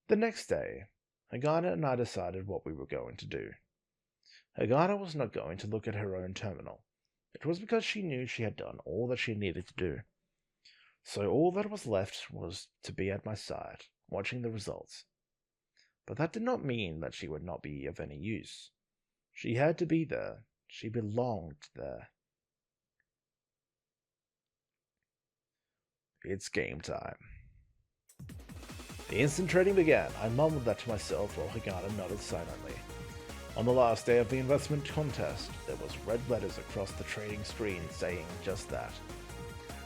The next day, Hagana and I decided what we were going to do. Hagana was not going to look at her own terminal. It was because she knew she had done all that she needed to do. So all that was left was to be at my side, watching the results. But that did not mean that she would not be of any use. She had to be there. She belonged there. It's game time. The instant trading began. I mumbled that to myself while Hagana nodded silently. On the last day of the investment contest, there was red letters across the trading screen saying just that.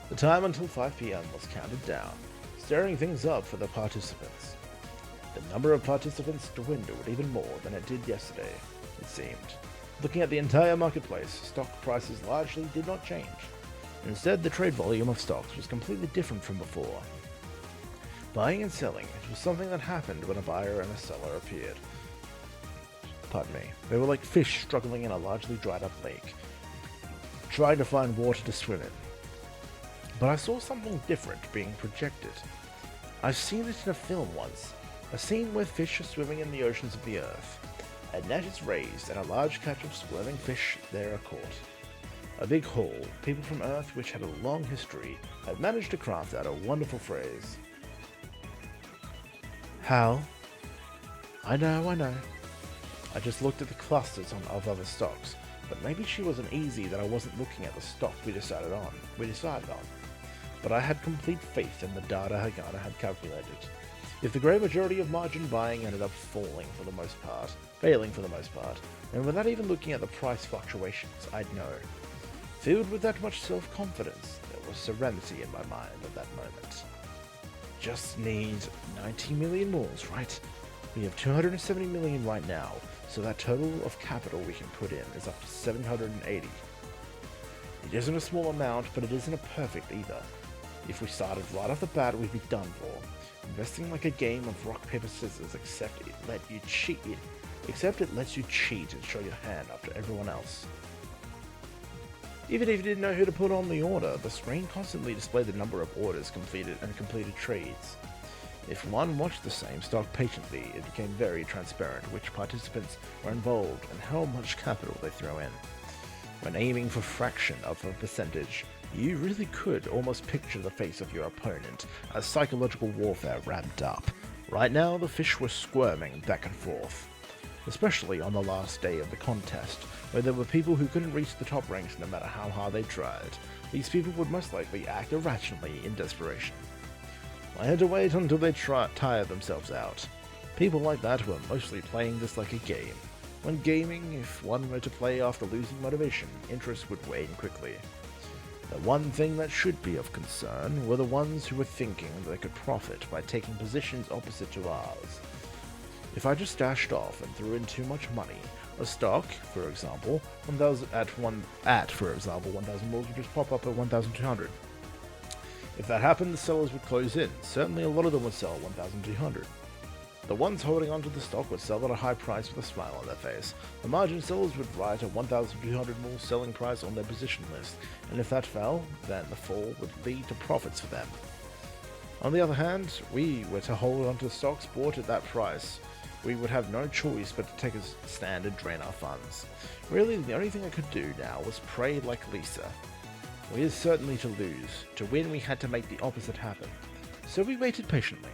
The time until 5 p.m. was counted down, stirring things up for the participants. The number of participants dwindled even more than it did yesterday, it seemed. Looking at the entire marketplace, stock prices largely did not change. Instead, the trade volume of stocks was completely different from before. Buying and selling, it was something that happened when a buyer and a seller appeared. Pardon me. They were like fish struggling in a largely dried up lake, trying to find water to swim in. But I saw something different being projected. I've seen it in a film once, a scene where fish are swimming in the oceans of the earth. A net is raised and a large catch of squirming fish there are caught. A big haul, people from Earth, which had a long history, had managed to craft out a wonderful phrase. Hal? I know. I just looked at the clusters of other stocks, but maybe she wasn't easy that I wasn't looking at the stock we decided on. But I had complete faith in the data Hagana had calculated. If the great majority of margin buying ended up failing for the most part, and without even looking at the price fluctuations, I'd know. Filled with that much self-confidence, there was serenity in my mind at that moment. Just need 90 million more, right? We have 270 million right now, so that total of capital we can put in is up to 780. It isn't a small amount, but it isn't a perfect either. If we started right off the bat, we'd be done for. Investing like a game of rock, paper, scissors, except it lets you cheat and show your hand up to everyone else. Even if you didn't know who to put on the order, the screen constantly displayed the number of orders completed and completed trades. If one watched the same stock patiently, it became very transparent which participants were involved and how much capital they throw in. When aiming for fraction of a percentage, you really could almost picture the face of your opponent as psychological warfare ramped up. Right now, the fish were squirming back and forth, especially on the last day of the contest, where there were people who couldn't reach the top ranks no matter how hard they tried. These people would most likely act irrationally in desperation. I had to wait until they tired themselves out. People like that were mostly playing this like a game. When gaming, if one were to play after losing motivation, interest would wane quickly. The one thing that should be of concern were the ones who were thinking they could profit by taking positions opposite to ours. If I just dashed off and threw in too much money, a stock, for example, 1,000 moles would just pop up at 1,200. If that happened, the sellers would close in. Certainly a lot of them would sell 1,200. The ones holding onto the stock would sell at a high price with a smile on their face. The margin sellers would write a 1,200 mole selling price on their position list, and if that fell, then the fall would lead to profits for them. On the other hand, we were to hold onto the stocks bought at that price. We would have no choice but to take a stand and drain our funds. Really, the only thing I could do now was pray like Lisa. We had certainly to lose. To win, we had to make the opposite happen. So we waited patiently.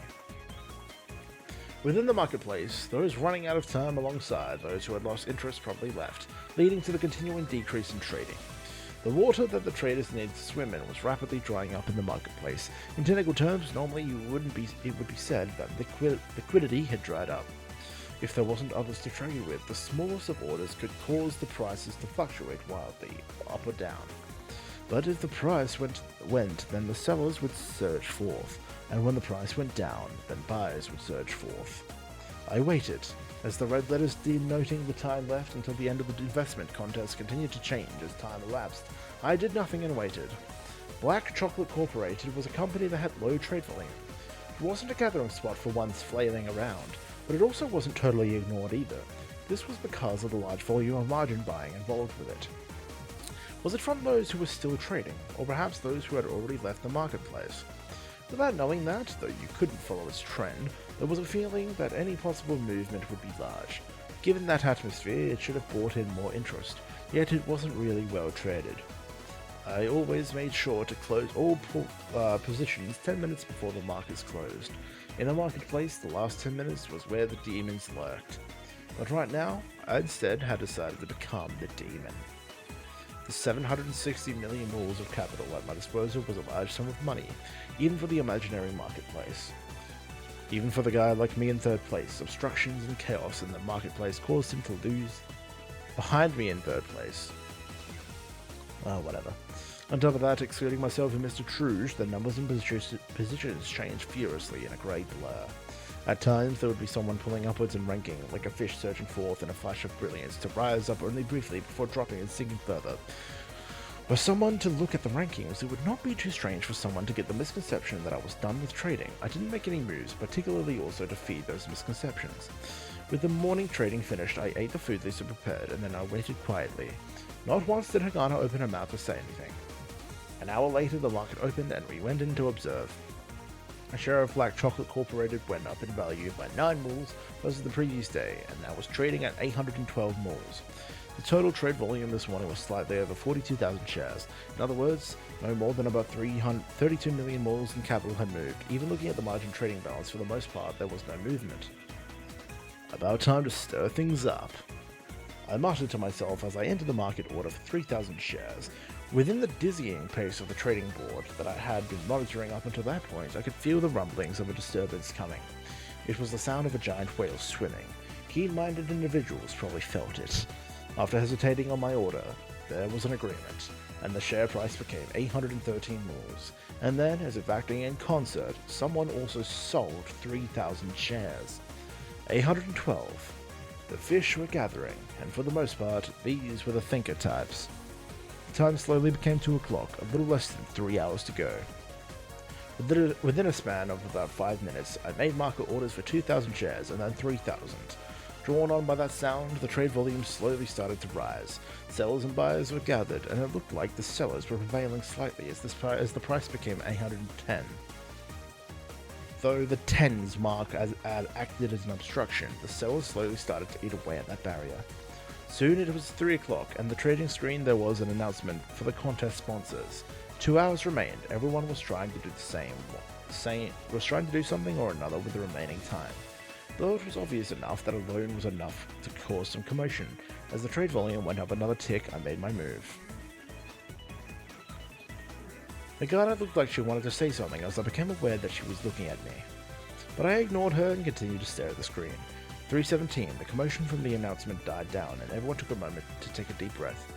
Within the marketplace, those running out of time alongside those who had lost interest promptly left, leading to the continuing decrease in trading. The water that the traders needed to swim in was rapidly drying up in the marketplace. In technical terms, normally it would be said that liquidity had dried up. If there wasn't others to trade with, the smallest of orders could cause the prices to fluctuate wildly, up or down. But if the price went, then the sellers would surge forth, and when the price went down, then buyers would surge forth. I waited, as the red letters denoting the time left until the end of the investment contest continued to change as time elapsed. I did nothing and waited. Black Chocolate Corporated was a company that had low trade volume. It wasn't a gathering spot for one's flailing around, but it also wasn't totally ignored either. This was because of the large volume of margin buying involved with it. Was it from those who were still trading, or perhaps those who had already left the marketplace? Without knowing that, though you couldn't follow its trend, there was a feeling that any possible movement would be large. Given that atmosphere, it should have brought in more interest, yet it wasn't really well traded. I always made sure to close all positions 10 minutes before the markets closed. In the marketplace, the last 10 minutes was where the demons lurked. But right now, I instead had decided to become the demon. The 760 million moles of capital at my disposal was a large sum of money, even for the imaginary marketplace. Even for the guy like me in third place, obstructions and chaos in the marketplace caused him to lose behind me in third place. Oh, whatever. On top of that, excluding myself and Mr. Truge, the numbers and positions changed furiously in a grey blur. At times, there would be someone pulling upwards and ranking, like a fish surging forth in a flash of brilliance to rise up only briefly before dropping and sinking further. For someone to look at the rankings, it would not be too strange for someone to get the misconception that I was done with trading. I didn't make any moves, particularly also to feed those misconceptions. With the morning trading finished, I ate the food Lisa prepared, and then I waited quietly. Not once did Hagana open her mouth or say anything. An hour later, the market opened, and we went in to observe. A share of Black Chocolate Corporated went up in value by 9 moles versus the previous day, and now was trading at 812 moles. The total trade volume this morning was slightly over 42,000 shares. In other words, no more than about 32 million moles in capital had moved. Even looking at the margin trading balance, for the most part, there was no movement. About time to stir things up. I muttered to myself as I entered the market order for 3,000 shares. Within the dizzying pace of the trading board that I had been monitoring up until that point, I could feel the rumblings of a disturbance coming. It was the sound of a giant whale swimming. Keen-minded individuals probably felt it. After hesitating on my order, there was an agreement, and the share price became 813 moles. And then, as if acting in concert, someone also sold 3,000 shares. 812. The fish were gathering, and for the most part, these were the thinker types. The time slowly became 2 o'clock, a little less than 3 hours to go. Within a span of about 5 minutes, I made market orders for 2,000 shares and then 3,000. Drawn on by that sound, the trade volume slowly started to rise. Sellers and buyers were gathered, and it looked like the sellers were prevailing slightly as the price became 810. Though the tens mark acted as an obstruction, the sellers slowly started to eat away at that barrier. Soon it was 3 o'clock, and the trading screen there was an announcement for the contest sponsors. 2 hours remained. Everyone was trying to do something or another with the remaining time. Though it was obvious enough that a loan was enough to cause some commotion. As the trade volume went up another tick, I made my move. The guard looked like she wanted to say something as I became aware that she was looking at me. But I ignored her and continued to stare at the screen. 3:17, the commotion from the announcement died down and everyone took a moment to take a deep breath.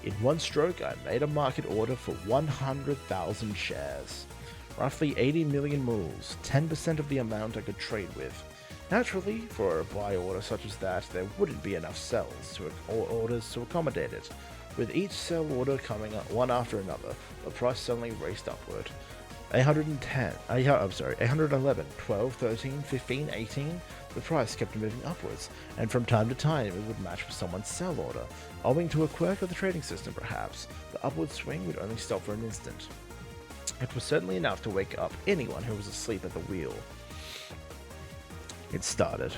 In one stroke, I made a market order for 100,000 shares. Roughly 80 million moles, 10% of the amount I could trade with. Naturally, for a buy order such as that, there wouldn't be enough orders to accommodate it. With each sell order coming up one after another, the price suddenly raced upward. 811, 12, 13, 15, 18, the price kept moving upwards, and from time to time it would match with someone's sell order. Owing to a quirk of the trading system perhaps, the upward swing would only stop for an instant. It was certainly enough to wake up anyone who was asleep at the wheel. It started.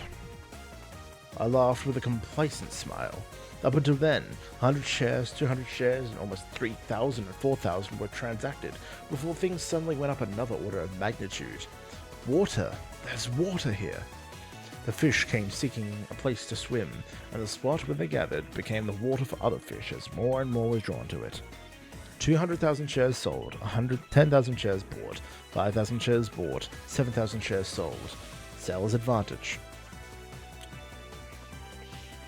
I laughed with a complacent smile. Up until then, 100 shares, 200 shares, and almost 3,000 and 4,000 were transacted, before things suddenly went up another order of magnitude. Water! There's water here! The fish came seeking a place to swim, and the spot where they gathered became the water for other fish as more and more was drawn to it. 200,000 shares sold, 10,000 shares bought, 5,000 shares bought, 7,000 shares sold. Seller's advantage.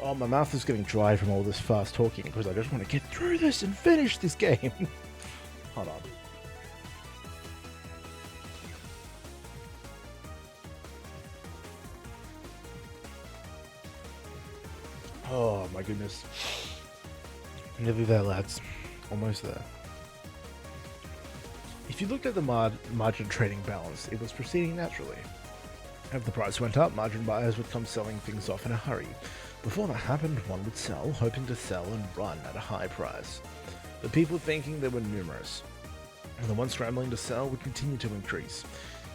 Oh, my mouth is getting dry from all this fast talking because I just want to get through this and finish this game. Hold on. Oh my goodness. Nearly there, lads. Almost there. If you looked at the margin trading balance, it was proceeding naturally. If the price went up, margin buyers would come selling things off in a hurry. Before that happened, one would sell, hoping to sell and run at a high price. The people thinking they were numerous. and the ones scrambling to sell would continue to increase.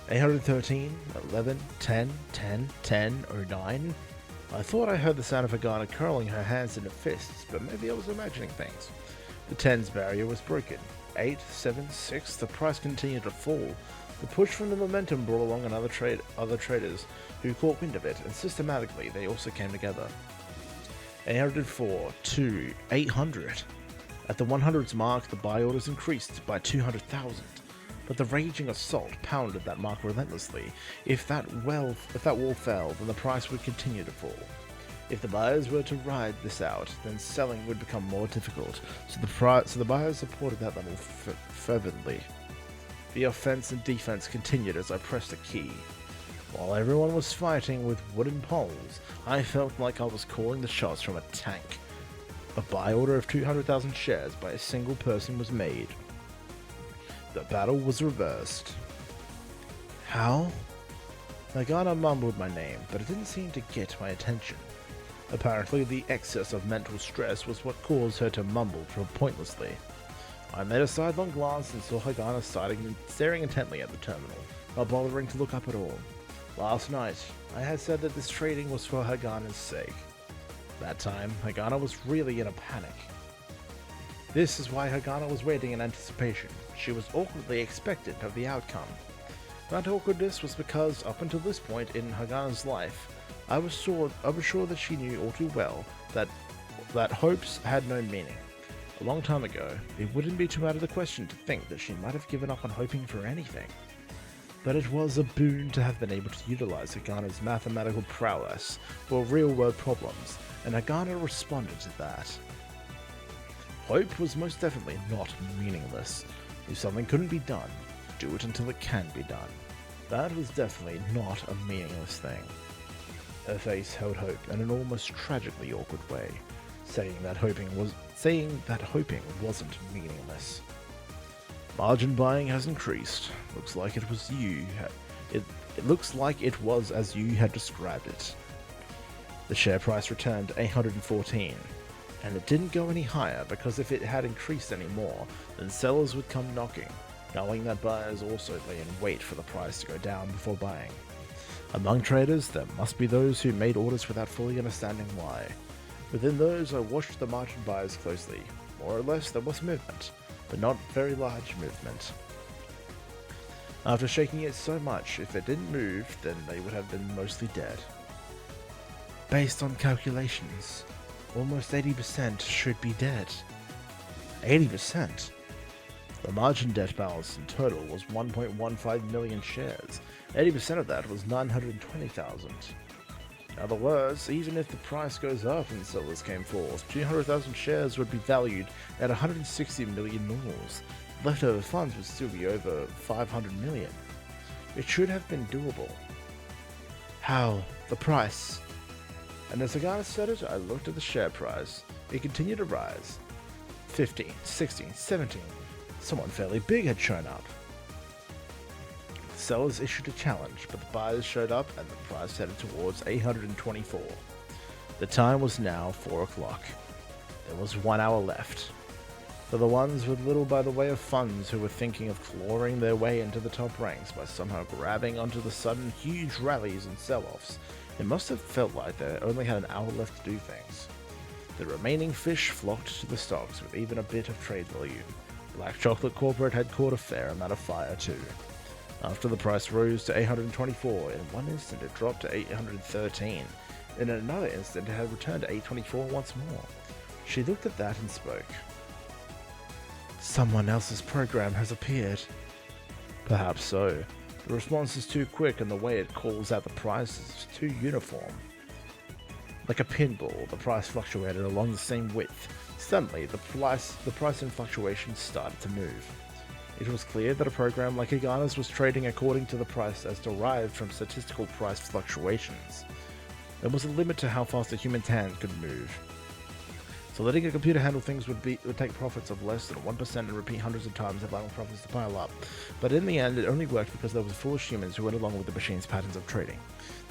813, 11, 10, 10, 10, 09. I thought I heard the sound of Hagana curling her hands into fists, but maybe I was imagining things. The tens barrier was broken. 8, 7, 6, the price continued to fall. The push from the momentum brought along other traders who caught wind of it, and systematically they also came together. 804, 2, 800. At the 100's mark, the buy orders increased by 200,000. But the raging assault pounded that mark relentlessly. If that wall fell, then the price would continue to fall. If the buyers were to ride this out, then selling would become more difficult, so the buyers supported that level fervently. The offense and defense continued as I pressed a key. While everyone was fighting with wooden poles, I felt like I was calling the shots from a tank. A buy order of 200,000 shares by a single person was made. The battle was reversed. How? Nagana mumbled my name, but it didn't seem to get my attention. Apparently, the excess of mental stress was what caused her to mumble pointlessly. I made a sidelong glance and saw Hagana staring intently at the terminal, not bothering to look up at all. Last night, I had said that this trading was for Hagana's sake. That time, Hagana was really in a panic. This is why Hagana was waiting in anticipation. She was awkwardly expectant of the outcome. That awkwardness was because, up until this point in Hagana's life, I was sure that she knew all too well that hopes had no meaning. A long time ago, it wouldn't be too out of the question to think that she might have given up on hoping for anything. But it was a boon to have been able to utilize Hagana's mathematical prowess for real-world problems, and Hagana responded to that. Hope was most definitely not meaningless. If something couldn't be done, do it until it can be done. That was definitely not a meaningless thing. Her face held hope in an almost tragically awkward way, saying that hoping wasn't meaningless. Margin buying has increased. Looks like it was as you had described it. The share price returned to 814, and it didn't go any higher because if it had increased any more, then sellers would come knocking, knowing that buyers also lay in wait for the price to go down before buying. Among traders, there must be those who made orders without fully understanding why. Within those, I watched the margin buyers closely. More or less, there was movement, but not very large movement. After shaking it so much, if it didn't move, then they would have been mostly dead. Based on calculations, almost 80% should be dead. 80%? The margin debt balance in total was 1.15 million shares. 80% of that was 920,000. In other words, even if the price goes up and sellers came forth, 200,000 shares would be valued at 160 million norms. Leftover funds would still be over 500 million. It should have been doable. How? The price? And as Hagana said it, I looked at the share price. It continued to rise. 15, 16, 17. Someone fairly big had shown up. The sellers issued a challenge, but the buyers showed up and the price headed towards 824. The time was now 4 o'clock. There was 1 hour left. For the ones with little by the way of funds who were thinking of clawing their way into the top ranks by somehow grabbing onto the sudden huge rallies and sell-offs, it must have felt like they only had an hour left to do things. The remaining fish flocked to the stocks with even a bit of trade volume. Black Chocolate Corporate had caught a fair amount of fire too. After the price rose to 824, in one instant it dropped to 813. In another instant it had returned to 824 once more. She looked at that and spoke. Someone else's program has appeared. Perhaps so. The response is too quick and the way it calls out the price is too uniform. Like a pinball, the price fluctuated along the same width. Suddenly, the price in fluctuations started to move. It was clear that a program like Hagana's was trading according to the price as derived from statistical price fluctuations. There was a limit to how fast a human's hand could move. So letting a computer handle things would take profits of less than 1% and repeat hundreds of times, allowing profits to pile up. But in the end, it only worked because there were foolish humans who went along with the machine's patterns of trading.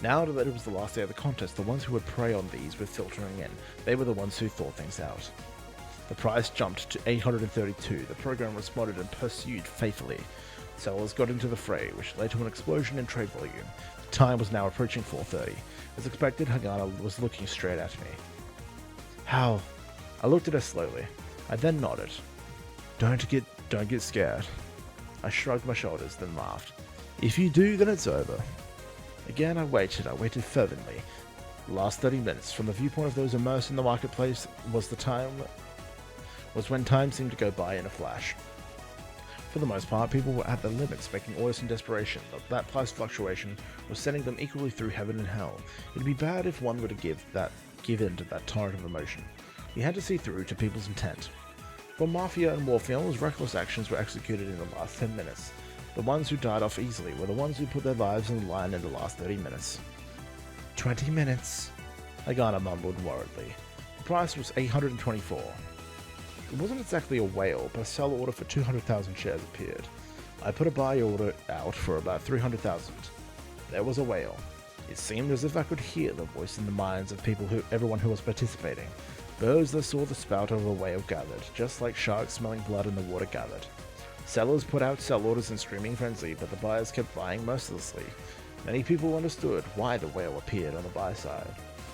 Now that it was the last day of the contest, the ones who would prey on these were filtering in. They were the ones who thought things out. The price jumped to 832. The program responded and pursued faithfully. Sellers got into the fray, which led to an explosion in trade volume. The time was now approaching 4:30. As expected, Hagana was looking straight at me. How? I looked at her slowly. I then nodded. Don't get scared. I shrugged my shoulders, then laughed. If you do, then it's over. Again, I waited fervently. The last 30 minutes, from the viewpoint of those immersed in the marketplace, was when time seemed to go by in a flash. For the most part, people were at their limits, making orders in desperation, but that price fluctuation was sending them equally through heaven and hell. It'd be bad if one were to give in to that torrent of emotion. You had to see through to people's intent. For Mafia and war films, reckless actions were executed in the last 10 minutes. The ones who died off easily were the ones who put their lives on the line in the last 30 minutes. 20 minutes, Hagana mumbled worriedly. The price was 824. It wasn't exactly a whale, but a sell order for 200,000 shares appeared. I put a buy order out for about 300,000. There was a whale. It seemed as if I could hear the voice in the minds of everyone who was participating. Birds that saw the spout of a whale gathered, just like sharks smelling blood in the water gathered. Sellers put out sell orders in screaming frenzy, but the buyers kept buying mercilessly. Many people understood why the whale appeared on the buy side.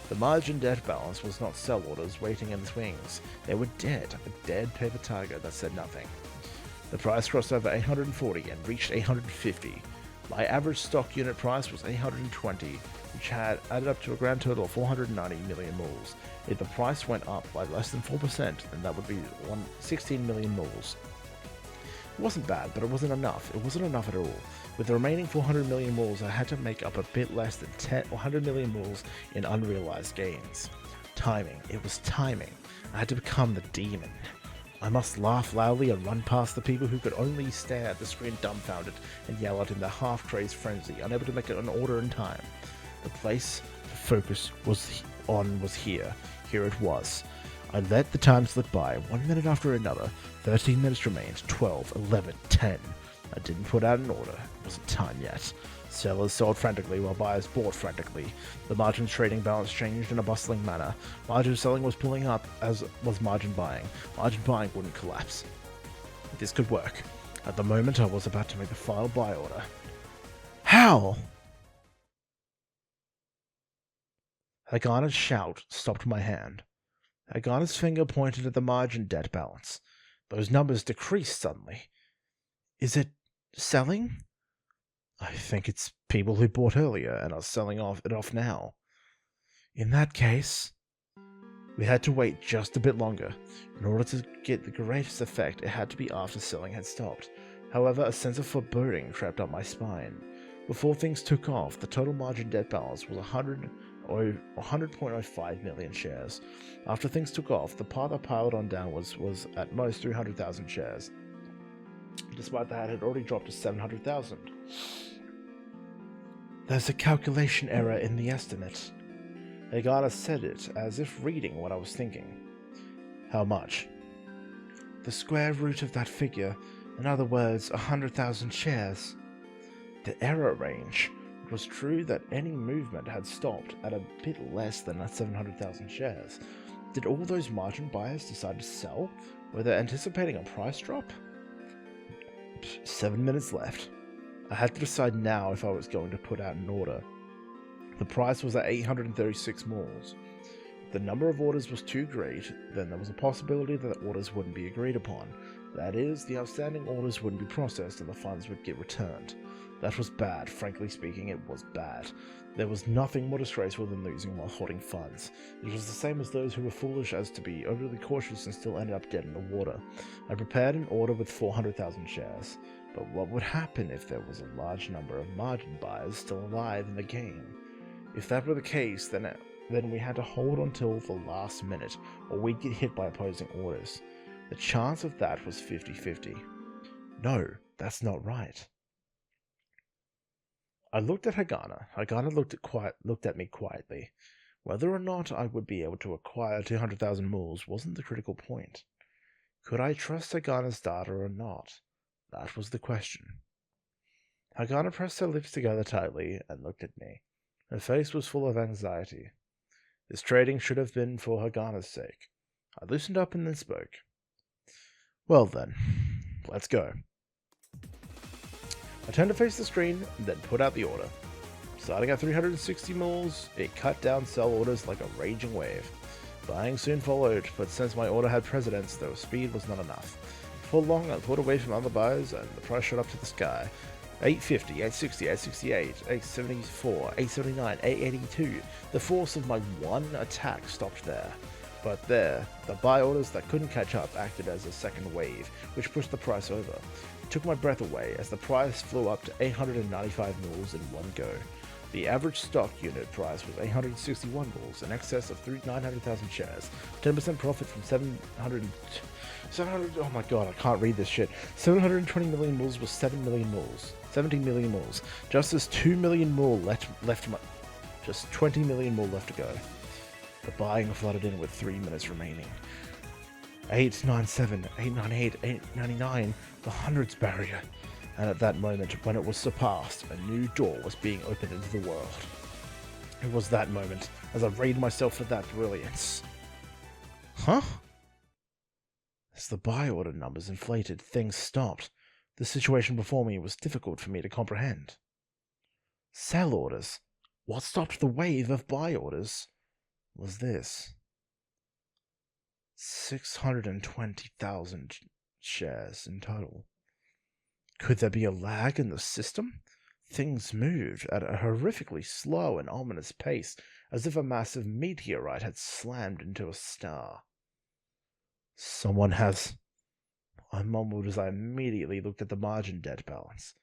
The margin debt balance was not sell orders waiting in the swings. They were dead, a dead paper tiger that said nothing. The price crossed over 840 and reached 850. My average stock unit price was 820, which had added up to a grand total of 490 million moles. If the price went up by less than 4%, then that would be 16 million moles. It wasn't bad, but it wasn't enough. It wasn't enough at all. With the remaining 400 million moles, I had to make up a bit less than 100 million moles in unrealized gains. Timing. It was timing. I had to become the demon. I must laugh loudly and run past the people who could only stare at the screen dumbfounded and yell out in their half-crazed frenzy, unable to make an order in time. The place to focus was here. Here it was. I let the time slip by, 1 minute after another. 13 minutes remained, 12, 11, 10. I didn't put out an order. It wasn't time yet. Sellers sold frantically while buyers bought frantically. The margin trading balance changed in a bustling manner. Margin selling was pulling up, as was margin buying. Margin buying wouldn't collapse. This could work. At the moment, I was about to make the final buy order. How? Hagana's shout stopped my hand. Hagana's finger pointed at the margin debt balance. Those numbers decreased suddenly. Is it selling? I think it's people who bought earlier and are selling it off now. In that case, we had to wait just a bit longer. In order to get the greatest effect, it had to be after selling had stopped. However, a sense of foreboding crept up my spine. Before things took off, the total margin debt balance was 100.05 million shares. After things took off, the part that piled on down was at most 300,000 shares. Despite that, it had already dropped to 700,000. There's a calculation error in the estimate. Hagana said it as if reading what I was thinking. How much? The square root of that figure, in other words, 100,000 shares. The error range. It was true that any movement had stopped at a bit less than 700,000 shares. Did all those margin buyers decide to sell? Were they anticipating a price drop? 7 minutes left. I had to decide now if I was going to put out an order. The price was at 836 moles. If the number of orders was too great, then there was a possibility that orders wouldn't be agreed upon. That is, the outstanding orders wouldn't be processed and the funds would get returned. That was bad. Frankly speaking, it was bad. There was nothing more disgraceful than losing while holding funds. It was the same as those who were foolish as to be overly cautious and still ended up dead in the water. I prepared an order with 400,000 shares. But what would happen if there was a large number of margin buyers still alive in the game? If that were the case, then we had to hold until the last minute, or we'd get hit by opposing orders. The chance of that was 50-50. No, that's not right. I looked at Hagana. Hagana looked at me quietly. Whether or not I would be able to acquire 200,000 moles wasn't the critical point. Could I trust Hagana's data or not? That was the question. Hagana pressed her lips together tightly and looked at me. Her face was full of anxiety. This trading should have been for Hagana's sake. I loosened up and then spoke. Well then, let's go. I turned to face the screen and then put out the order. Starting at 360 mils, it cut down sell orders like a raging wave. Buying soon followed, but since my order had precedence, though speed was not enough. Before long, I pulled away from other buyers and the price shot up to the sky. 850, 860, 868, 874, 879, 882. The force of my one attack stopped there. But there, the buy orders that couldn't catch up acted as a second wave, which pushed the price over. It took my breath away as the price flew up to 895 mils in one go. The average stock unit price was 861 mils, in excess of 900,000 shares. 10% profit from 700, oh my god, I can't read this shit. 720 million mils was 7 million mils. 17 million mils. Just as 2 million more just 20 million more left to go. The buying flooded in with 3 minutes remaining. 897, 898, 899, the hundreds barrier. And at that moment, when it was surpassed, a new door was being opened into the world. It was that moment, as I rated myself for that brilliance. Huh? As the buy order numbers inflated, things stopped. The situation before me was difficult for me to comprehend. Sell orders? What stopped the wave of buy orders was this. 620,000 shares in total. Could there be a lag in the system? Things moved at a horrifically slow and ominous pace, as if a massive meteorite had slammed into a star. Someone has... I mumbled as I immediately looked at the margin debt balance,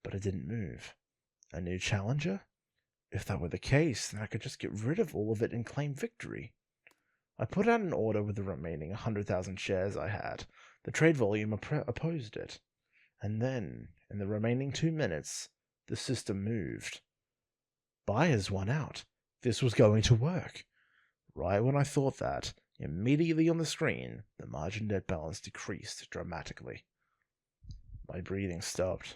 but it didn't move. A new challenger? If that were the case, then I could just get rid of all of it and claim victory. I put out an order with the remaining 100,000 shares I had. The trade volume opposed it. And then, in the remaining 2 minutes, the system moved. Buyers won out. This was going to work. Right when I thought that, immediately on the screen, the margin debt balance decreased dramatically. My breathing stopped.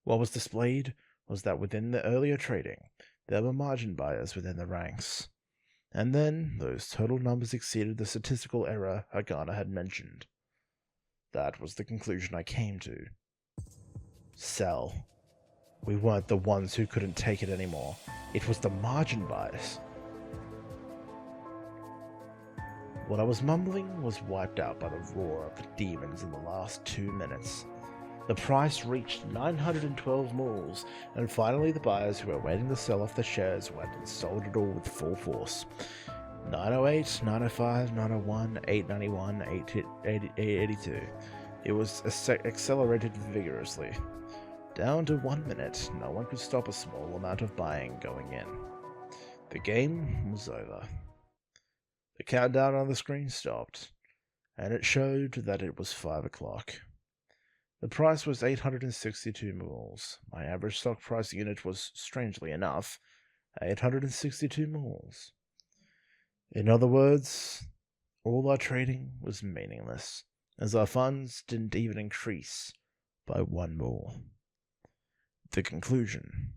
What was displayed was that within the earlier trading, there were margin buyers within the ranks. And then, those total numbers exceeded the statistical error Hagana had mentioned. That was the conclusion I came to. Sell. We weren't the ones who couldn't take it anymore. It was the margin buyers. What I was mumbling was wiped out by the roar of the demons in the last 2 minutes. The price reached 912 mils, and finally the buyers who were waiting to sell off the shares went and sold it all with full force. 908, 905, 901, 891, 882. It was accelerated vigorously. Down to 1 minute, no one could stop a small amount of buying going in. The game was over. The countdown on the screen stopped, and it showed that it was 5 o'clock. The price was 862 mils. My average stock price unit was, strangely enough, 862 mils. In other words, all our trading was meaningless, as our funds didn't even increase by 1 more. The conclusion.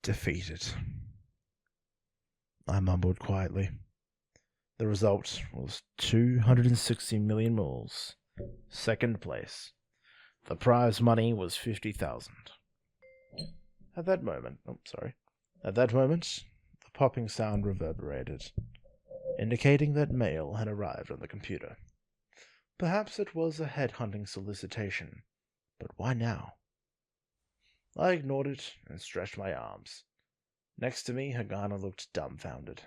Defeated. I mumbled quietly. The result was 260 million mils. Second place. The prize money was 50,000. At that moment, the popping sound reverberated, indicating that mail had arrived on the computer. Perhaps it was a head-hunting solicitation, but why now? I ignored it and stretched my arms. Next to me, Hagana looked dumbfounded.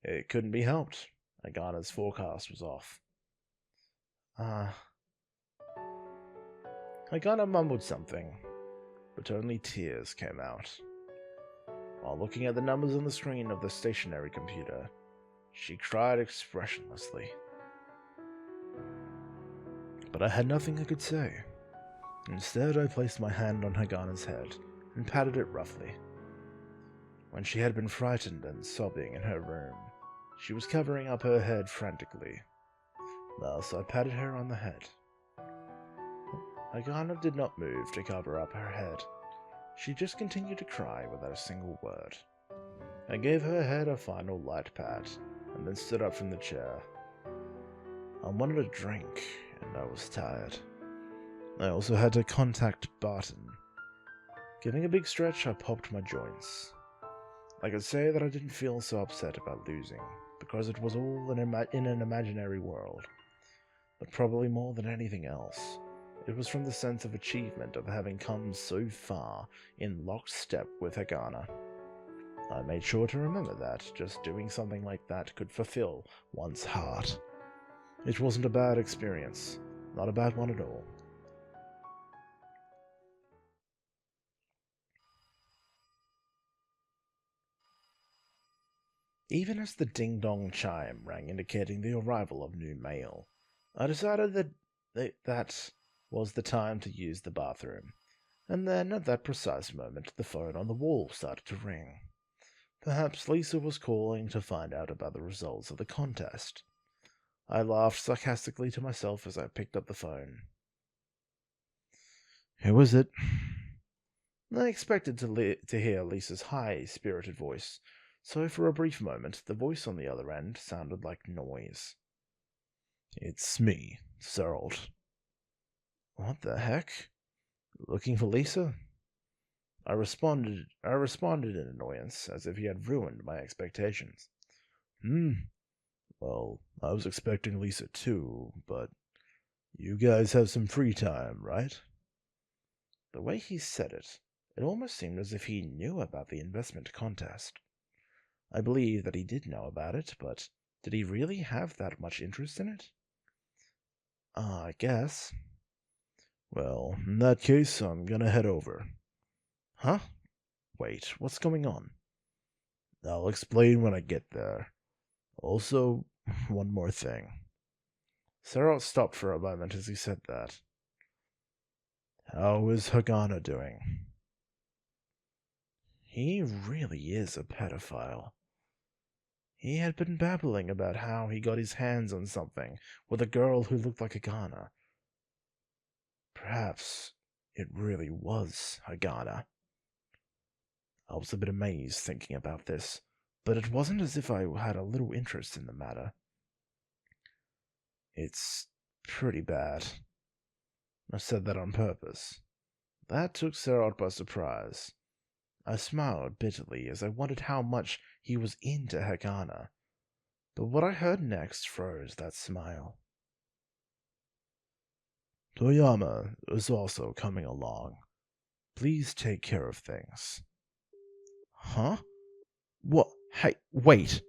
It couldn't be helped. Hagana's forecast was off. Hagana mumbled something, but only tears came out. While looking at the numbers on the screen of the stationary computer, she cried expressionlessly. But I had nothing I could say. Instead, I placed my hand on Hagana's head and patted it roughly. When she had been frightened and sobbing in her room, she was covering up her head frantically. Thus, I patted her on the head. Hagana did not move to cover up her head. She just continued to cry without a single word. I gave her head a final light pat, and then stood up from the chair. I wanted a drink, and I was tired. I also had to contact Barton. Giving a big stretch, I popped my joints. I could say that I didn't feel so upset about losing, because it was all in an imaginary world. But probably more than anything else, it was from the sense of achievement of having come so far in lockstep with Hagana. I made sure to remember that just doing something like that could fulfill one's heart. It wasn't a bad experience, not a bad one at all. Even as the ding-dong chime rang indicating the arrival of new mail, I decided that was the time to use the bathroom, and then at that precise moment the phone on the wall started to ring. Perhaps Lisa was calling to find out about the results of the contest. I laughed sarcastically to myself as I picked up the phone. Who is it? I expected to hear Lisa's high-spirited voice, so for a brief moment the voice on the other end sounded like noise. It's me, Serold. What the heck? Looking for Lisa? I responded in annoyance, as if he had ruined my expectations. Well, I was expecting Lisa too, but you guys have some free time, right? The way he said it, it almost seemed as if he knew about the investment contest. I believe that he did know about it, but did he really have that much interest in it? I guess. Well, in that case, I'm gonna head over. Huh? Wait, what's going on? I'll explain when I get there. Also, one more thing. Sarah stopped for a moment as he said that. How is Hagana doing? He really is a pedophile. He had been babbling about how he got his hands on something with a girl who looked like Hagana. Perhaps it really was Hagana. I was a bit amazed thinking about this, but it wasn't as if I had a little interest in the matter. It's pretty bad. I said that on purpose. That took Sarah by surprise. I smiled bitterly as I wondered how much he was into Hagana, but what I heard next froze that smile. Toyama is also coming along. Please take care of things. Huh? What? Hey, wait!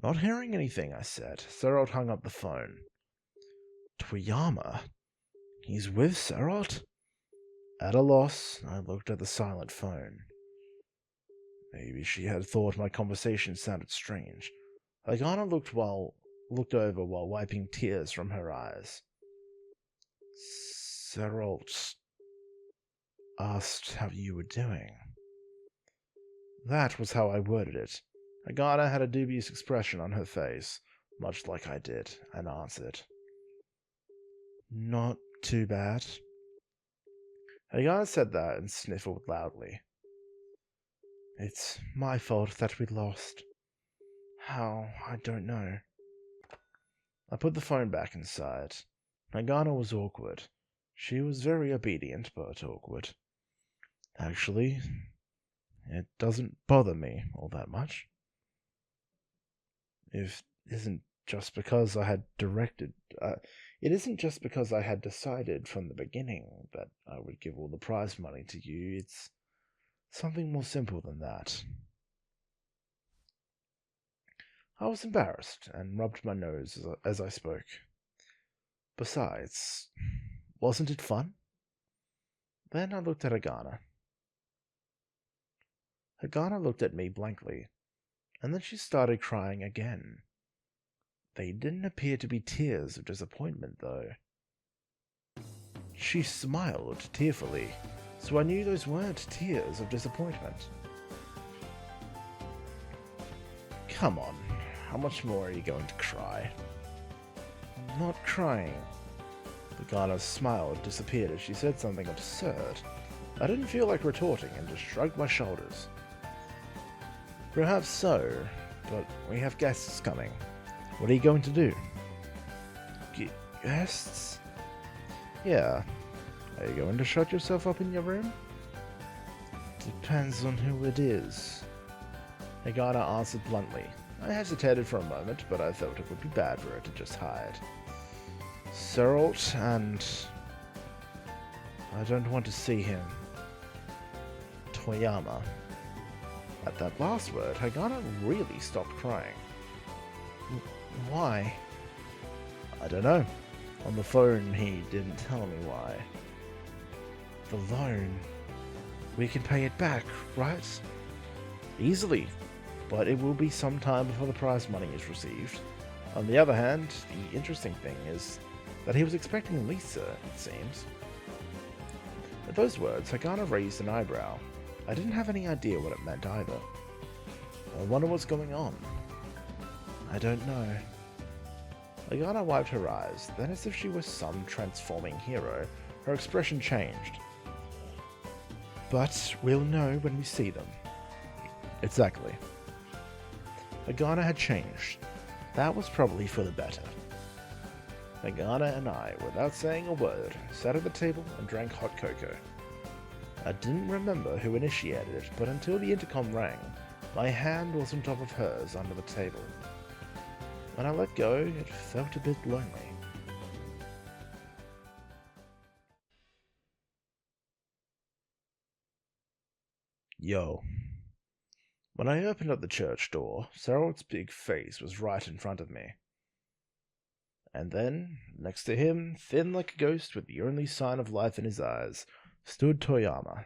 Not hearing anything I said, Sarot hung up the phone. Toyama? He's with Sarot? At a loss, I looked at the silent phone. Maybe she had thought my conversation sounded strange. Hagana looked over while wiping tears from her eyes. Sarot asked how you were doing. That was how I worded it. Hagana had a dubious expression on her face, much like I did, and answered. Not too bad. Hagana said that and sniffled loudly. It's my fault that we lost. How, I don't know. I put the phone back inside. Hagana was awkward. She was very obedient, but awkward. Actually, it doesn't bother me all that much. It isn't just because I had decided from the beginning that I would give all the prize money to you. It's something more simple than that. I was embarrassed and rubbed my nose as I spoke. Besides, wasn't it fun? Then I looked at Hagana. Hagana looked at me blankly, and then she started crying again. They didn't appear to be tears of disappointment, though. She smiled tearfully, so I knew those weren't tears of disappointment. Come on, how much more are you going to cry? I'm not crying. Hagana's smile disappeared as she said something absurd. I didn't feel like retorting and just shrugged my shoulders. Perhaps so, but we have guests coming. What are you going to do? Guests? Yeah. Are you going to shut yourself up in your room? Depends on who it is. Hagana answered bluntly. I hesitated for a moment, but I thought it would be bad for her to just hide. Seralt and... I don't want to see him. Toyama. At that last word, Hagana really stopped crying. Why? I don't know. On the phone, he didn't tell me why. The loan. We can pay it back, right? Easily. But it will be some time before the prize money is received. On the other hand, the interesting thing is that he was expecting Lisa, it seems. At those words, Hagana raised an eyebrow. I didn't have any idea what it meant either. I wonder what's going on. I don't know. Hagana wiped her eyes, then as if she was some transforming hero, her expression changed. But we'll know when we see them. Exactly. Hagana had changed. That was probably for the better. Hagana and I, without saying a word, sat at the table and drank hot cocoa. I didn't remember who initiated it, but until the intercom rang, my hand was on top of hers under the table. When I let go, it felt a bit lonely. Yo. When I opened up the church door, Seralt's big face was right in front of me. And then, next to him, thin like a ghost with the only sign of life in his eyes, stood Toyama.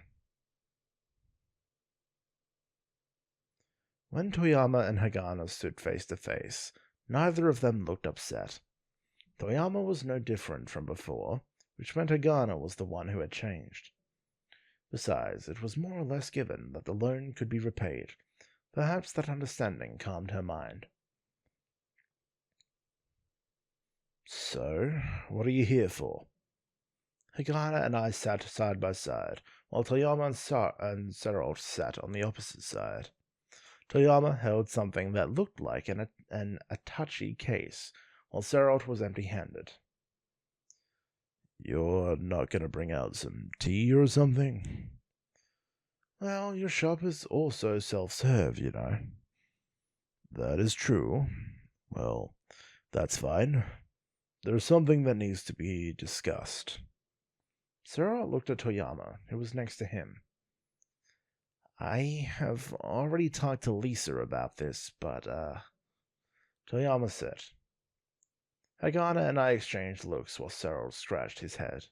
When Toyama and Hagana stood face to face, neither of them looked upset. Toyama was no different from before, which meant Hagana was the one who had changed. Besides, it was more or less given that the loan could be repaid. Perhaps that understanding calmed her mind. So, what are you here for? Hagana and I sat side by side, while Toyama and Seralt sat on the opposite side. Toyama held something that looked like an attache case, while Seralt was empty-handed. You're not going to bring out some tea or something? Well, your shop is also self-serve, you know. That is true. Well, that's fine. There's something that needs to be discussed. Seralt looked at Toyama, who was next to him. I have already talked to Lisa about this, but, Toyama said. Hagana and I exchanged looks while Seralt scratched his head.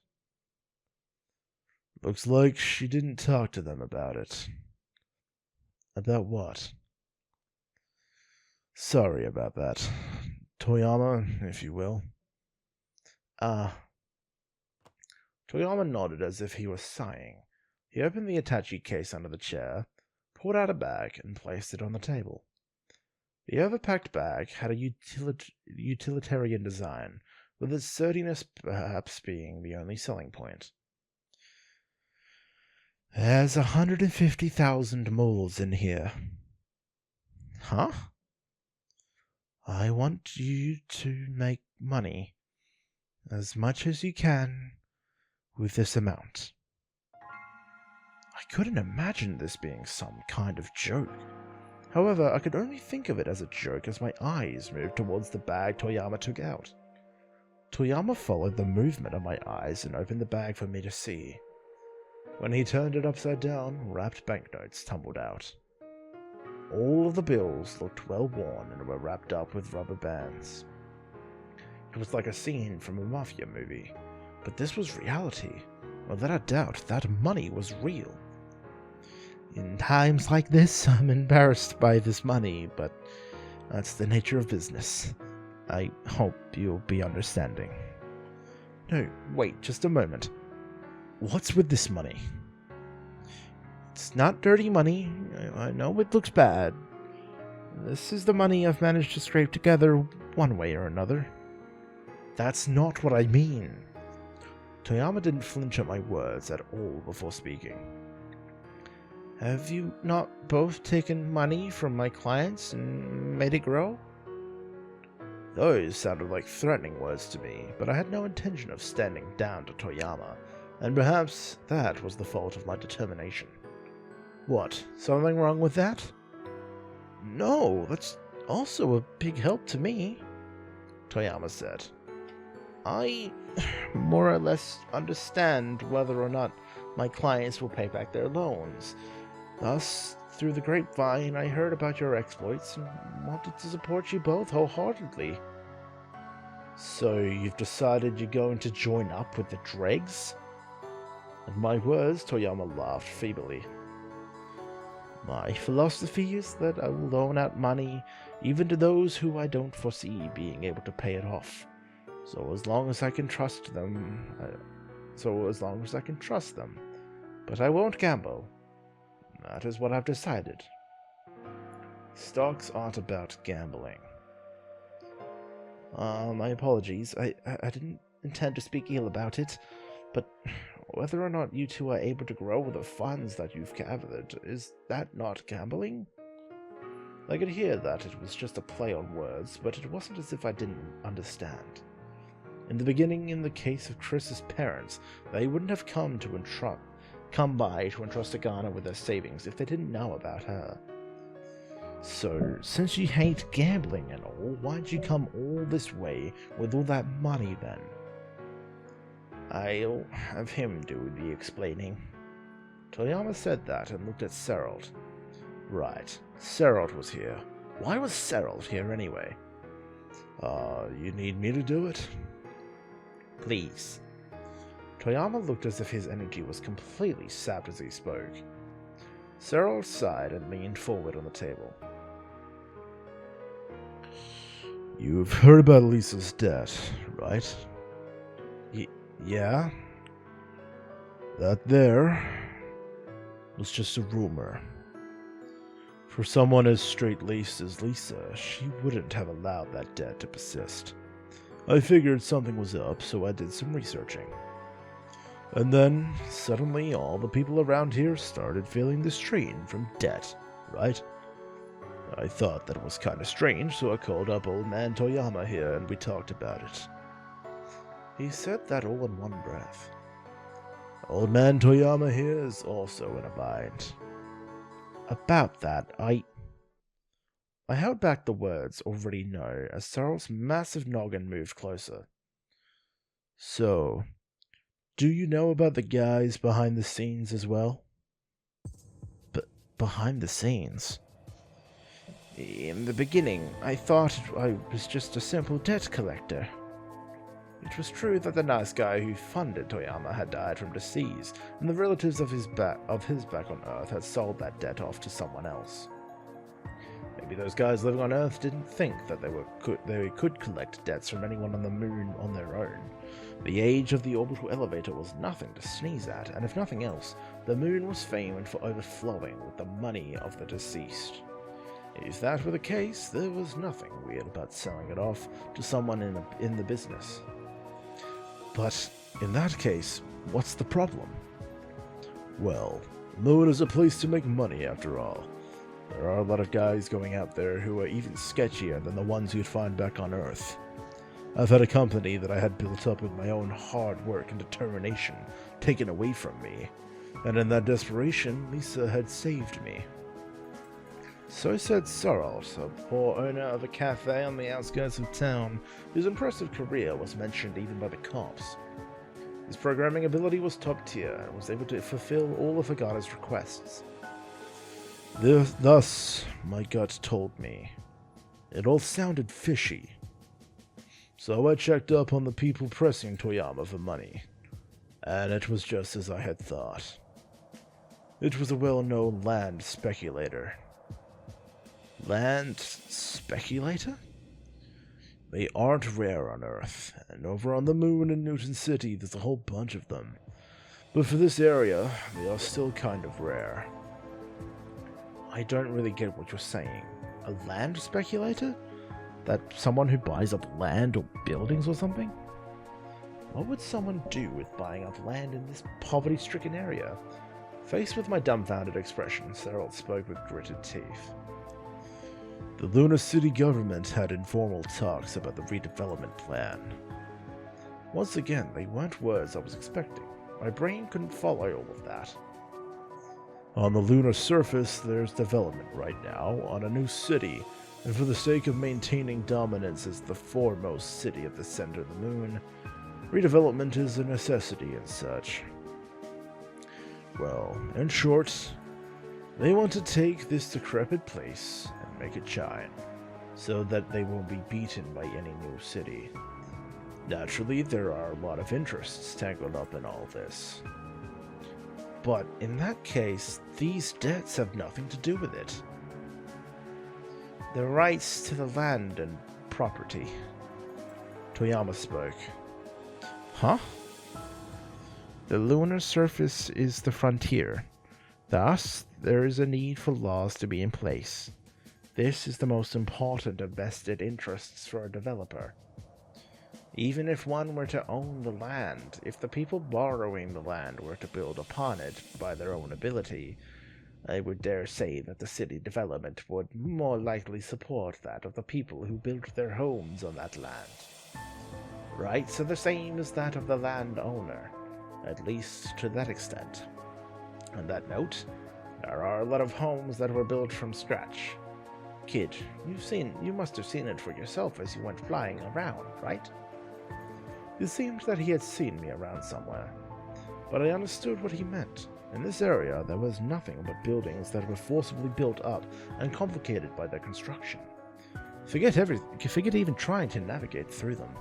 Looks like she didn't talk to them about it. About what? Sorry about that. Toyama, if you will. Toyama nodded as if he was sighing. He opened the attache case under the chair, pulled out a bag, and placed it on the table. The overpacked bag had a utilitarian design, with its sturdiness perhaps being the only selling point. There's 150,000 moles in here. Huh? I want you to make money, as much as you can, with this amount. I couldn't imagine this being some kind of joke. However, I could only think of it as a joke as my eyes moved towards the bag Toyama took out. Toyama followed the movement of my eyes and opened the bag for me to see. When he turned it upside down, wrapped banknotes tumbled out. All of the bills looked well worn and were wrapped up with rubber bands. It was like a scene from a mafia movie, but this was reality. Without a doubt, that money was real. In times like this, I'm embarrassed by this money, but that's the nature of business. I hope you'll be understanding. No, wait, just a moment. What's with this money? It's not dirty money. I know it looks bad. This is the money I've managed to scrape together one way or another. That's not what I mean. Toyama didn't flinch at my words at all before speaking. Have you not both taken money from my clients and made it grow? Those sounded like threatening words to me, but I had no intention of standing down to Toyama, and perhaps that was the fault of my determination. What, something wrong with that? No, that's also a big help to me, Toyama said. I more or less understand whether or not my clients will pay back their loans. Thus, through the grapevine, I heard about your exploits and wanted to support you both wholeheartedly. So you've decided you're going to join up with the dregs? At my words, Toyama laughed feebly. My philosophy is that I will loan out money even to those who I don't foresee being able to pay it off. So as long as I can trust them, but I won't gamble. That is what I've decided. Stocks aren't about gambling. My apologies. I didn't intend to speak ill about it, but whether or not you two are able to grow the funds that you've gathered, is that not gambling? I could hear that it was just a play on words, but it wasn't as if I didn't understand. In the beginning, in the case of Chris's parents, they wouldn't have come by to entrust Agana with their savings if they didn't know about her. So, since you hate gambling and all, why'd you come all this way with all that money then? I'll have him do the explaining. Toyama said that and looked at Serald. Right, Serald was here. Why was Serald here anyway? You need me to do it? Please. Toyama looked as if his energy was completely sapped as he spoke. Serald sighed and leaned forward on the table. You've heard about Lisa's death, right? Yeah? That there was just a rumor. For someone as straight-laced as Lisa, she wouldn't have allowed that debt to persist. I figured something was up, so I did some researching. And then, suddenly, all the people around here started feeling the strain from debt, right? I thought that was kind of strange, so I called up old man Toyama here and we talked about it. He said that all in one breath. Old man Toyama here is also in a bind. About that, I held back the words already know as Saral's massive noggin moved closer. So, do you know about the guys behind the scenes as well? Behind the scenes? In the beginning, I thought I was just a simple debt collector. It was true that the nice guy who funded Toyama had died from disease, and the relatives of his back on Earth had sold that debt off to someone else. Maybe those guys living on Earth didn't think that they could collect debts from anyone on the moon on their own. The age of the orbital elevator was nothing to sneeze at, and if nothing else, the moon was famed for overflowing with the money of the deceased. If that were the case, there was nothing weird about selling it off to someone in the business. But in that case, what's the problem? Well, the moon is a place to make money after all. There are a lot of guys going out there who are even sketchier than the ones you'd find back on Earth. I've had a company that I had built up with my own hard work and determination taken away from me, and in that desperation, Lisa had saved me. So said Sarald, a poor owner of a cafe on the outskirts of town, whose impressive career was mentioned even by the cops. His programming ability was top tier, and was able to fulfill all of Agata's requests. Thus, my gut told me. It all sounded fishy. So I checked up on the people pressing Toyama for money, and it was just as I had thought. It was a well-known land speculator. Land speculator? They aren't rare on Earth, and over on the moon in Newton City there's a whole bunch of them. But for this area, they are still kind of rare. I don't really get what you're saying. A land speculator? That someone who buys up land or buildings or something? What would someone do with buying up land in this poverty-stricken area? Faced with my dumbfounded expression, Serald spoke with gritted teeth. The Lunar City government had informal talks about the redevelopment plan. Once again, they weren't words I was expecting. My brain couldn't follow all of that. On the lunar surface, there's development right now on a new city, and for the sake of maintaining dominance as the foremost city at the center of the moon, redevelopment is a necessity and such. Well, in short, they want to take this decrepit place and make it shine, so that they won't be beaten by any new city. Naturally, there are a lot of interests tangled up in all this. But in that case, these debts have nothing to do with it. The rights to the land and property. Toyama spoke. Huh? The lunar surface is the frontier. Thus, there is a need for laws to be in place. This is the most important of vested interests for a developer. Even if one were to own the land, if the people borrowing the land were to build upon it by their own ability, I would dare say that the city development would more likely support that of the people who built their homes on that land. Rights are the same as that of the landowner, at least to that extent. On that note, there are a lot of homes that were built from scratch. Kid, you must have seen it for yourself as you went flying around, right? It seemed that he had seen me around somewhere, but I understood what he meant. In this area, there was nothing but buildings that were forcibly built up and complicated by their construction. Forget even trying to navigate through them.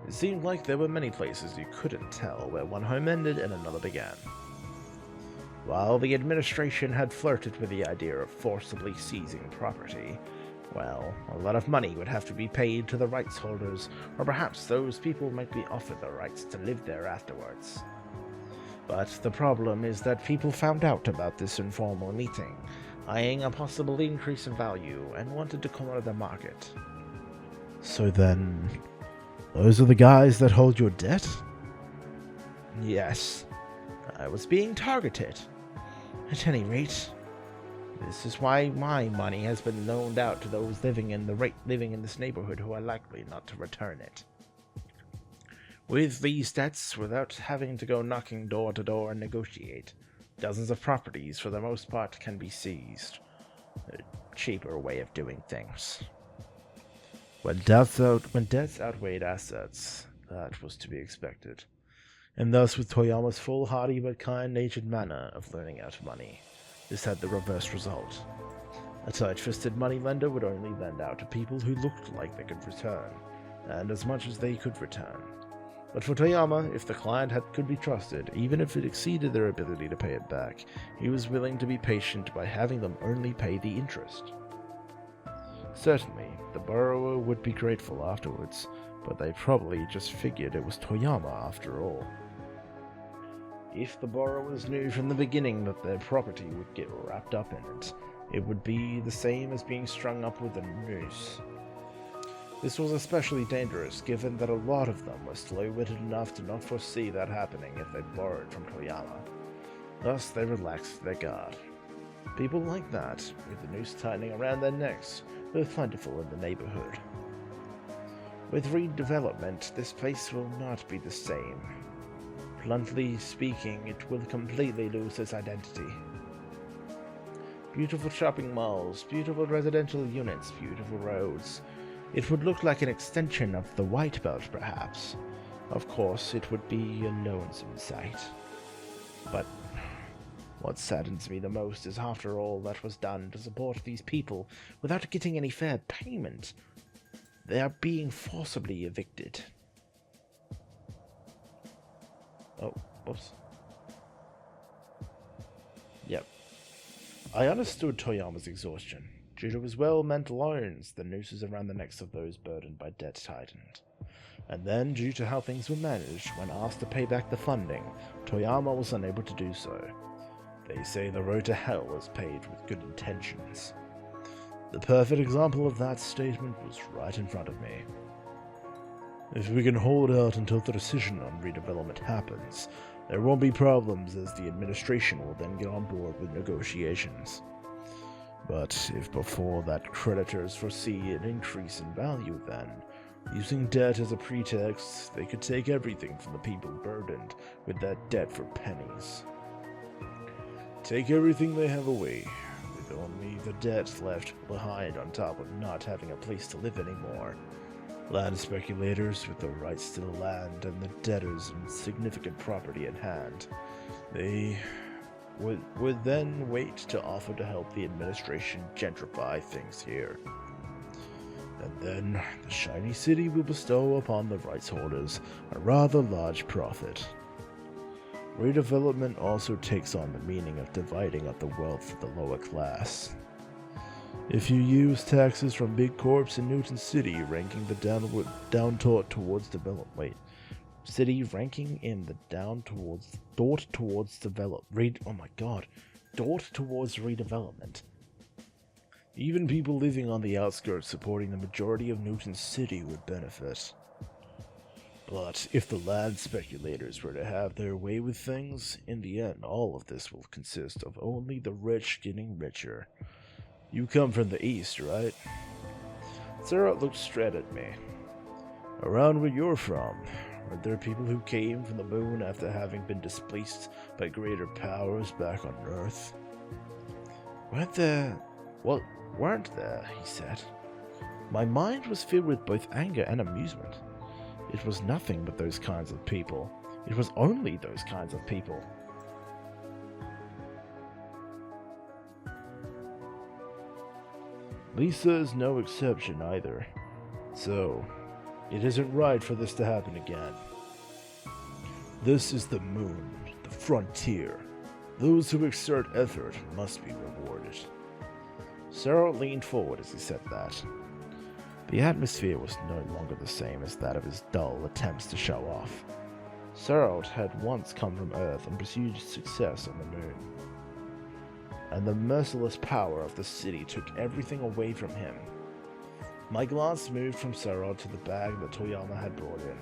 It seemed like there were many places you couldn't tell where one home ended and another began. While the administration had flirted with the idea of forcibly seizing property, well, a lot of money would have to be paid to the rights holders, or perhaps those people might be offered the rights to live there afterwards. But the problem is that people found out about this informal meeting, eyeing a possible increase in value, and wanted to corner the market. So then, those are the guys that hold your debt? Yes, I was being targeted. At any rate, this is why my money has been loaned out to those living in this neighborhood who are likely not to return it. With these debts, without having to go knocking door to door and negotiate, dozens of properties, for the most part, can be seized. A cheaper way of doing things. When debts outweighed assets, that was to be expected. And thus, with Toyama's foolhardy but kind-natured manner of loaning out money, this had the reverse result. A tight-fisted moneylender would only lend out to people who looked like they could return, and as much as they could return. But for Toyama, if the client could be trusted, even if it exceeded their ability to pay it back, he was willing to be patient by having them only pay the interest. Certainly, the borrower would be grateful afterwards, but they probably just figured it was Toyama after all. If the borrowers knew from the beginning that their property would get wrapped up in it, it would be the same as being strung up with a noose. This was especially dangerous, given that a lot of them were slow-witted enough to not foresee that happening if they borrowed from Toyama. Thus, they relaxed their guard. People like that, with the noose tightening around their necks, were plentiful in the neighborhood. With redevelopment, this place will not be the same. Bluntly speaking, it will completely lose its identity. Beautiful shopping malls, beautiful residential units, beautiful roads. It would look like an extension of the White Belt, perhaps. Of course, it would be a lonesome sight. But what saddens me the most is after all that was done to support these people without getting any fair payment, they are being forcibly evicted. Oh, whoops. Yep. I understood Toyama's exhaustion. Due to his well-meant loans, the nooses around the necks of those burdened by debt tightened. And then, due to how things were managed, when asked to pay back the funding, Toyama was unable to do so. They say the road to hell is paved with good intentions. The perfect example of that statement was right in front of me. If we can hold out until the decision on redevelopment happens, There won't be problems, as the administration will then get on board with negotiations. But if before that creditors foresee an increase in value, then, using debt as a pretext, they could take everything from the people burdened with that debt for pennies. Take everything they have away, with only the debt left behind on top of not having a place to live anymore. Land speculators with the rights to the land and the debtors and significant property at hand. They would then wait to offer to help the administration gentrify things here. And then the shiny city will bestow upon the rights holders a rather large profit. Redevelopment also takes on the meaning of dividing up the wealth for the lower class. If you use taxes from big corps in Newton City, ranking the down towards development. City ranking in the towards redevelopment. Even people living on the outskirts supporting the majority of Newton City would benefit. But if the land speculators were to have their way with things, in the end all of this will consist of only the rich getting richer. You come from the east, right? Sarah looked straight at me. Around where you're from, were there people who came from the moon after having been displaced by greater powers back on Earth? Weren't there, he said. My mind was filled with both anger and amusement. It was nothing but those kinds of people. It was only those kinds of people. Lisa is no exception either. So, it isn't right for this to happen again. This is the moon, the frontier. Those who exert effort must be rewarded. Sarah leaned forward as he said that. The atmosphere was no longer the same as that of his dull attempts to show off. Sarah had once come from Earth and pursued success on the moon. And the merciless power of the city took everything away from him. My glance moved from Sarah to the bag that Toyama had brought in.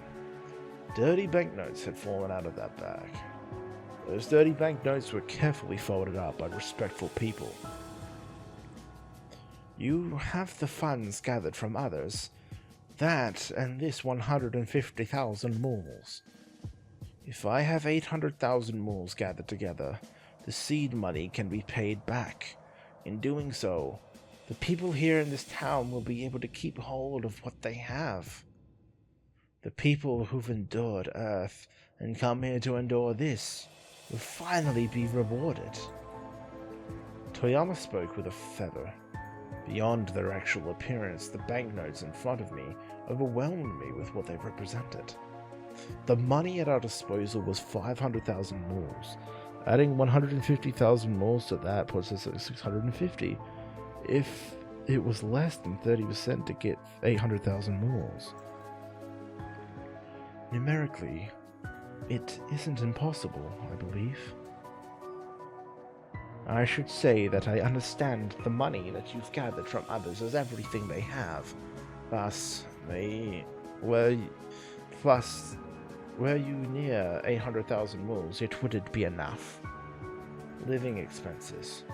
Dirty banknotes had fallen out of that bag. Those dirty banknotes were carefully folded up by respectful people. You have the funds gathered from others. That and this 150,000 moles. If I have 800,000 moles gathered together, the seed money can be paid back. In doing so, the people here in this town will be able to keep hold of what they have. The people who've endured Earth and come here to endure this will finally be rewarded. Toyama spoke with a feather. Beyond their actual appearance, the banknotes in front of me overwhelmed me with what they represented. The money at our disposal was 500,000 moles. Adding 150,000 moles to that puts us at 650. If it was less than 30% to get 800,000 moles. Numerically, it isn't impossible, I believe. I should say that I understand the money that you've gathered from others is everything they have. Thus, were you near 800,000 moles, it wouldn't be enough. Living expenses.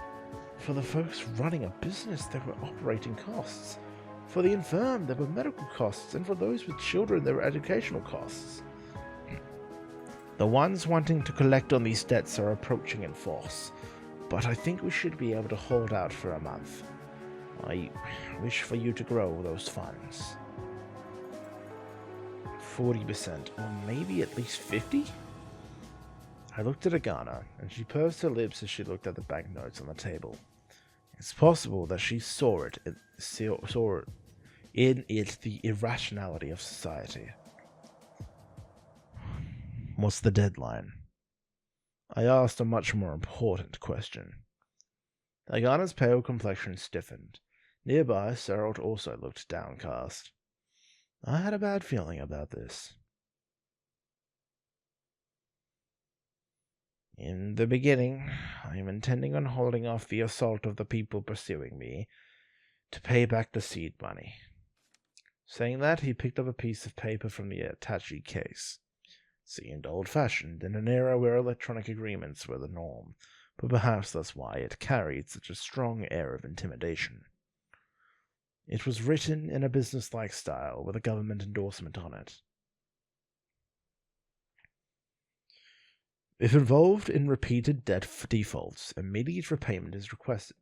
For the folks running a business, there were operating costs. For the infirm, there were medical costs, and for those with children, there were educational costs. The ones wanting to collect on these debts are approaching in force, but I think we should be able to hold out for a month. I wish for you to grow those funds. 40%, or maybe at least 50%? I looked at Agana, and she pursed her lips as she looked at the banknotes on the table. It's possible that she saw in it the irrationality of society. What's the deadline? I asked a much more important question. Agana's pale complexion stiffened. Nearby, Sarah also looked downcast. I had a bad feeling about this. In the beginning, I am intending on holding off the assault of the people pursuing me to pay back the seed money. Saying that, he picked up a piece of paper from the attaché case. Seemed old-fashioned in an era where electronic agreements were the norm, but perhaps that's why it carried such a strong air of intimidation. It was written in a business-like style with a government endorsement on it. If involved in repeated debt defaults, immediate repayment is requested.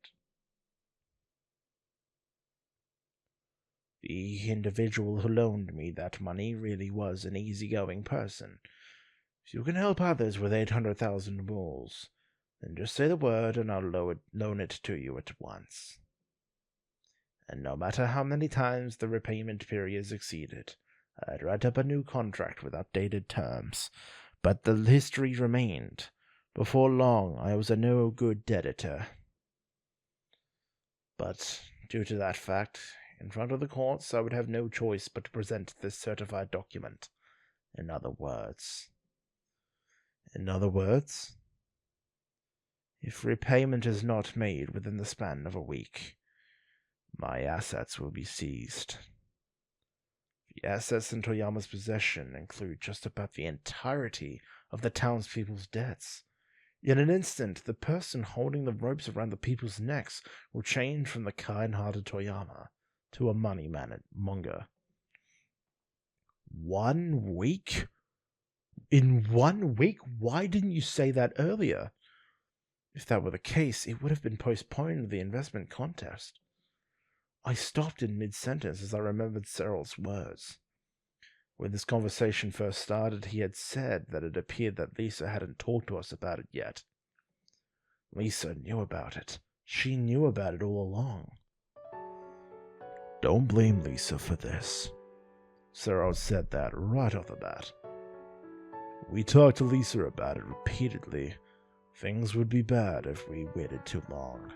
The individual who loaned me that money really was an easygoing person. If you can help others with 800,000 bulls, then just say the word and I'll loan it to you at once. And no matter how many times the repayment period is exceeded, I'd write up a new contract with updated terms. But the history remained. Before long, I was a no-good debtor. But, due to that fact, in front of the courts, I would have no choice but to present this certified document. In other words, if repayment is not made within the span of a week, my assets will be seized. The assets in Toyama's possession include just about the entirety of the townspeople's debts. In an instant, the person holding the ropes around the people's necks will change from the kind-hearted Toyama to a money-monger. 1 week? In 1 week? Why didn't you say that earlier? If that were the case, it would have been postponed to the investment contest. I stopped in mid-sentence as I remembered Cyril's words. When this conversation first started, he had said that it appeared that Lisa hadn't talked to us about it yet. Lisa knew about it. She knew about it all along. Don't blame Lisa for this. Cyril said that right off the bat. We talked to Lisa about it repeatedly. Things would be bad if we waited too long,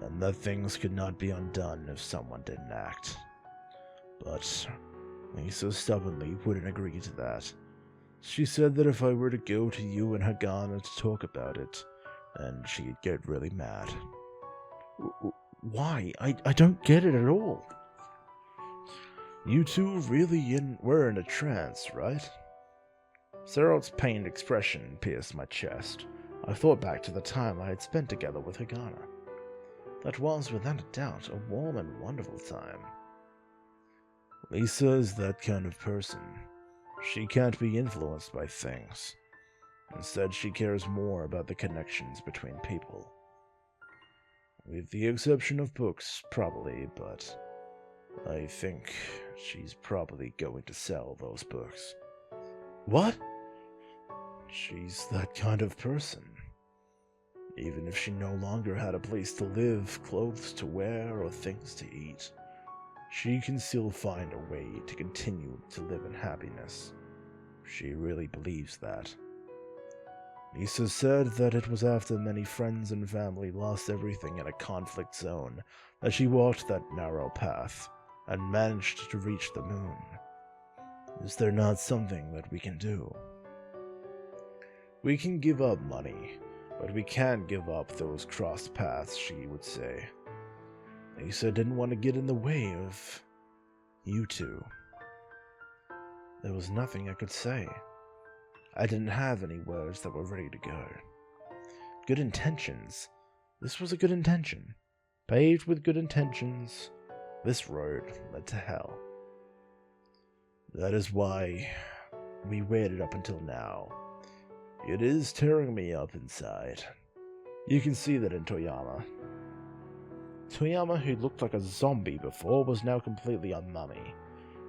and that things could not be undone if someone didn't act. But Lisa stubbornly wouldn't agree to that. She said that if I were to go to you and Hagana to talk about it, then she'd get really mad. Why? I don't get it at all. You two really were in a trance, right? Cyril's pained expression pierced my chest. I thought back to the time I had spent together with Hagana. That was, without a doubt, a warm and wonderful time. Lisa is that kind of person. She can't be influenced by things. Instead, she cares more about the connections between people. With the exception of books, probably, but I think she's probably going to sell those books. What? She's that kind of person. Even if she no longer had a place to live, clothes to wear, or things to eat, she can still find a way to continue to live in happiness. She really believes that. Lisa said that it was after many friends and family lost everything in a conflict zone that she walked that narrow path and managed to reach the moon. Is there not something that we can do? We can give up money, but we can't give up those crossed paths, she would say. Lisa didn't want to get in the way of you two. There was nothing I could say. I didn't have any words that were ready to go. Good intentions. This was a good intention. Paved with good intentions, this road led to hell. That is why we waited up until now. It is tearing me up inside. You can see that in Toyama. Toyama, who looked like a zombie before, was now completely a mummy.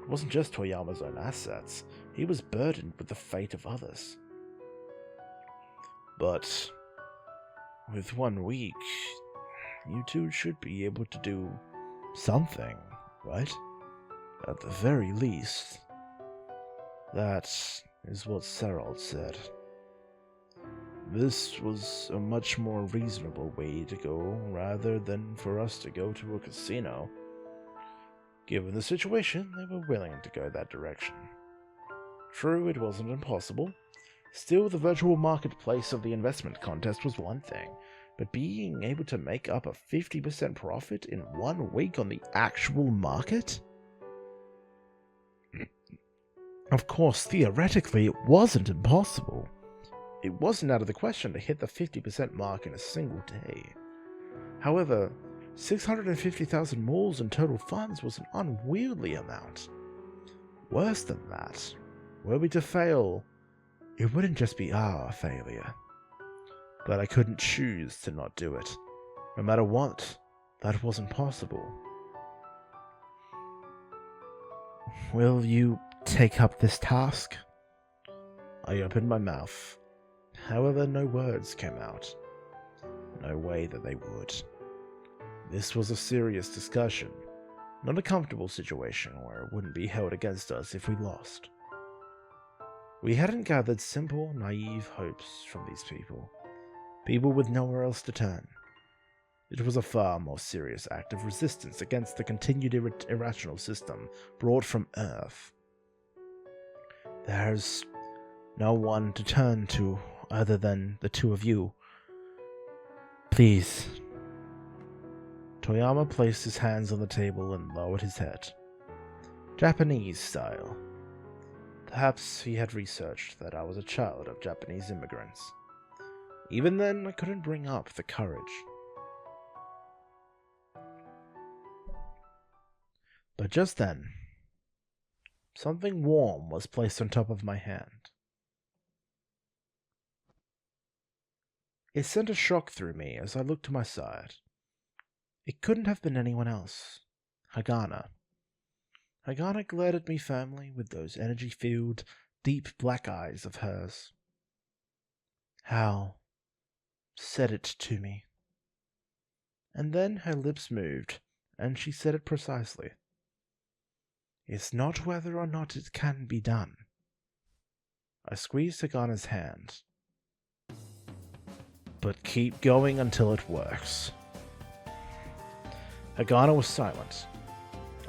It wasn't just Toyama's own assets. He was burdened with the fate of others. But with 1 week, you two should be able to do something, right? At the very least. That is what Sarald said. This was a much more reasonable way to go, rather than for us to go to a casino. Given the situation, they were willing to go that direction. True, it wasn't impossible. Still, the virtual marketplace of the investment contest was one thing, but being able to make up a 50% profit in 1 week on the actual market? Of course, theoretically, it wasn't impossible. It wasn't out of the question to hit the 50% mark in a single day. However, 650,000 moles in total funds was an unwieldy amount. Worse than that, were we to fail, it wouldn't just be our failure. But I couldn't choose to not do it. No matter what, that wasn't possible. Will you take up this task? I opened my mouth. However, no words came out. No way that they would. This was a serious discussion, not a comfortable situation where it wouldn't be held against us if we lost. We hadn't gathered simple, naive hopes from these people with nowhere else to turn. It was a far more serious act of resistance against the continued irrational system brought from Earth. There's no one to turn to other than the two of you. Please. Toyama placed his hands on the table and lowered his head. Japanese style. Perhaps he had researched that I was a child of Japanese immigrants. Even then, I couldn't bring up the courage. But just then, something warm was placed on top of my hand. It sent a shock through me as I looked to my side. It couldn't have been anyone else. Hagana. Hagana glared at me firmly with those energy-filled, deep black eyes of hers. How said it to me. And then her lips moved, and she said it precisely. It's not whether or not it can be done. I squeezed Hagana's hand. But keep going until it works. Hagana was silent.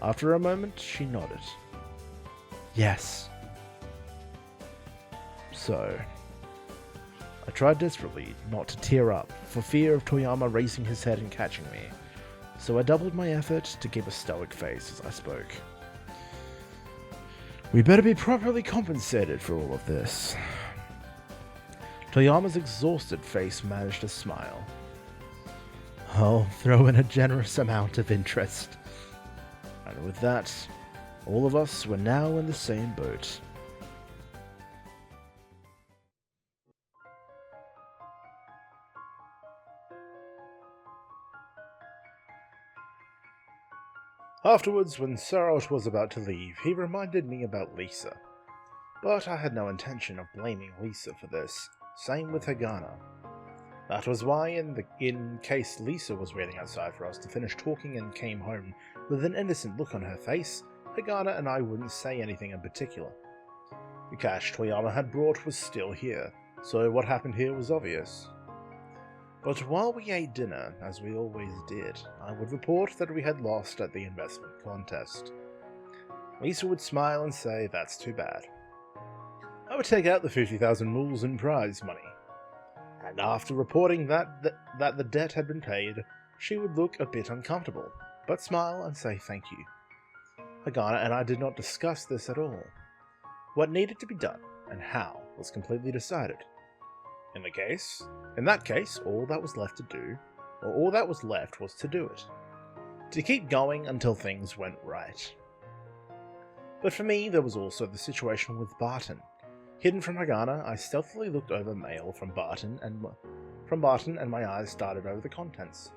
After a moment, she nodded. Yes. So, I tried desperately not to tear up, for fear of Toyama raising his head and catching me, so I doubled my effort to keep a stoic face as I spoke. We better be properly compensated for all of this. Toyama's exhausted face managed to smile. I'll throw in a generous amount of interest. And with that, all of us were now in the same boat. Afterwards, when Sarot was about to leave, he reminded me about Lisa. But I had no intention of blaming Lisa for this. Same with Hagana. That was why, in case Lisa was waiting outside for us to finish talking and came home with an innocent look on her face, Hagana and I wouldn't say anything in particular. The cash Toyama had brought was still here, so what happened here was obvious. But while we ate dinner, as we always did, I would report that we had lost at the investment contest. Lisa would smile and say, "That's too bad." I would take out the 50,000 moles in prize money. And after reporting that the debt had been paid, she would look a bit uncomfortable, but smile and say thank you. Hagana and I did not discuss this at all. What needed to be done, and how, was completely decided. In that case, all that was left was to do it. To keep going until things went right. But for me, there was also the situation with Barton. Hidden from Hagana, I stealthily looked over mail from Barton, and my eyes darted over the contents.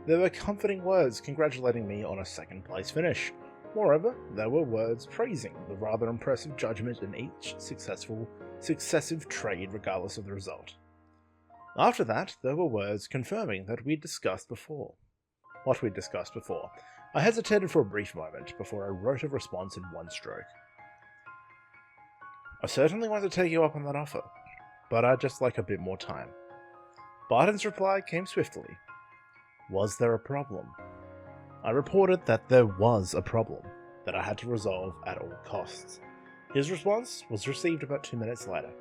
There were comforting words congratulating me on a second-place finish. Moreover, there were words praising the rather impressive judgment in each successive trade regardless of the result. After that, there were words confirming what we'd discussed before. I hesitated for a brief moment before I wrote a response in one stroke. I certainly want to take you up on that offer, but I'd just like a bit more time. Barton's reply came swiftly. Was there a problem? I reported that there was a problem that I had to resolve at all costs. His response was received about 2 minutes later.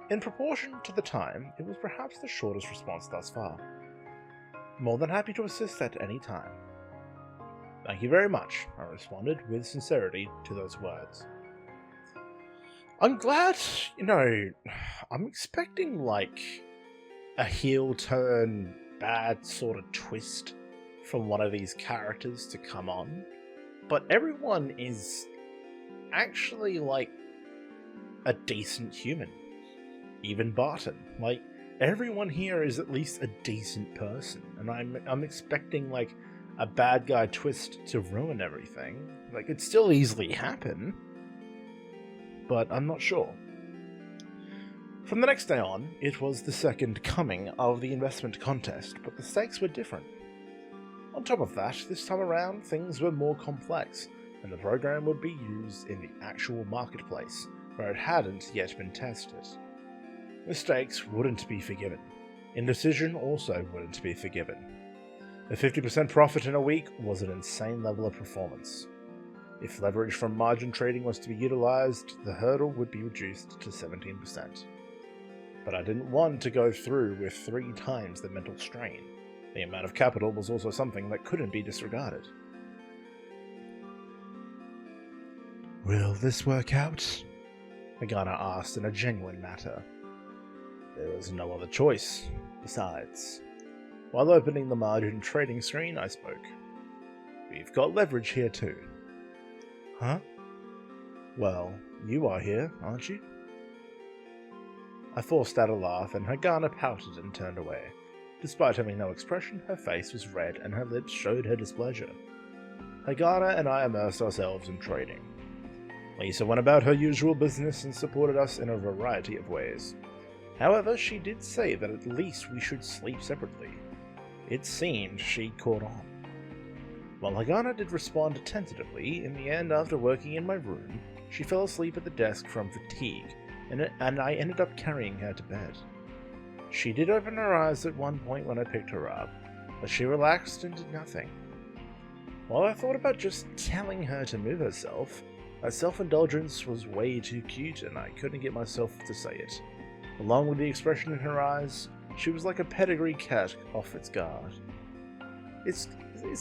In proportion to the time, it was perhaps the shortest response thus far. More than happy to assist at any time. Thank you very much, I responded with sincerity to those words. I'm glad, I'm expecting like a heel turn bad sort of twist from one of these characters to come on, but everyone is actually like a decent human. Even Barton. Like, everyone here is at least a decent person, and I'm expecting like a bad guy twist to ruin everything. Like, it'd still easily happen, but I'm not sure. From the next day on, it was the second coming of the investment contest, but the stakes were different. On top of that, this time around, things were more complex, and the program would be used in the actual marketplace, where it hadn't yet been tested. Mistakes wouldn't be forgiven. Indecision also wouldn't be forgiven. A 50% profit in a week was an insane level of performance. If leverage from margin trading was to be utilized, the hurdle would be reduced to 17%. But I didn't want to go through with 3 times the mental strain. The amount of capital was also something that couldn't be disregarded. "Will this work out?" Agana asked in a genuine manner. There was no other choice. Besides, while opening the margin trading screen, I spoke. "We've got leverage here too." "Huh?" "Well, you are here, aren't you?" I forced out a laugh, and Hagana pouted and turned away. Despite having no expression, her face was red and her lips showed her displeasure. Hagana and I immersed ourselves in trading. Lisa went about her usual business and supported us in a variety of ways. However, she did say that at least we should sleep separately. It seemed she'd caught on. While Hagana did respond tentatively, in the end, after working in my room, she fell asleep at the desk from fatigue, and I ended up carrying her to bed. She did open her eyes at one point when I picked her up, but she relaxed and did nothing. While I thought about just telling her to move herself, her self-indulgence was way too cute and I couldn't get myself to say it. Along with the expression in her eyes, she was like a pedigree cat off its guard. It's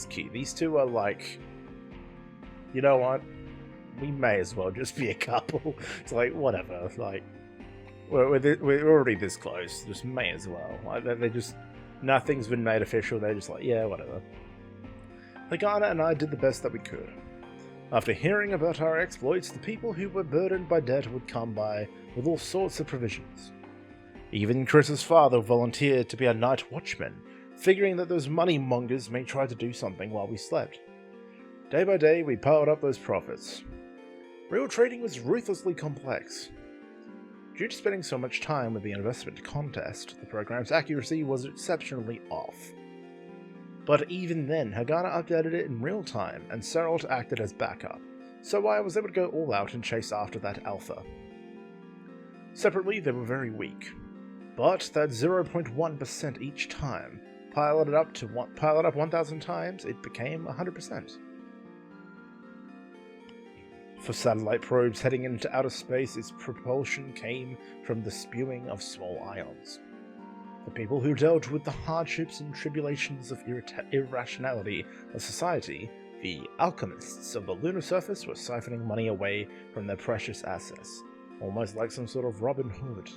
cute. These two are like, you know what? We may as well just be a couple. It's like, whatever. Like, we're already this close. Just may as well. Like, they just, nothing's been made official. They're just like, yeah, whatever. Hagana and I did the best that we could. After hearing about our exploits, the people who were burdened by debt would come by with all sorts of provisions. Even Chris's father volunteered to be a night watchman, figuring that those money mongers may try to do something while we slept. Day by day, we piled up those profits. Real trading was ruthlessly complex. Due to spending so much time with the investment contest, the program's accuracy was exceptionally off. But even then, Hagana updated it in real time, and Seralt acted as backup, so I was able to go all out and chase after that alpha. Separately, they were very weak, but that 0.1% each time, piled it up 1,000 times, it became 100%. For satellite probes heading into outer space, its propulsion came from the spewing of small ions. The people who dealt with the hardships and tribulations of irrationality of society, the alchemists of the lunar surface, were siphoning money away from their precious assets, almost like some sort of Robin Hood.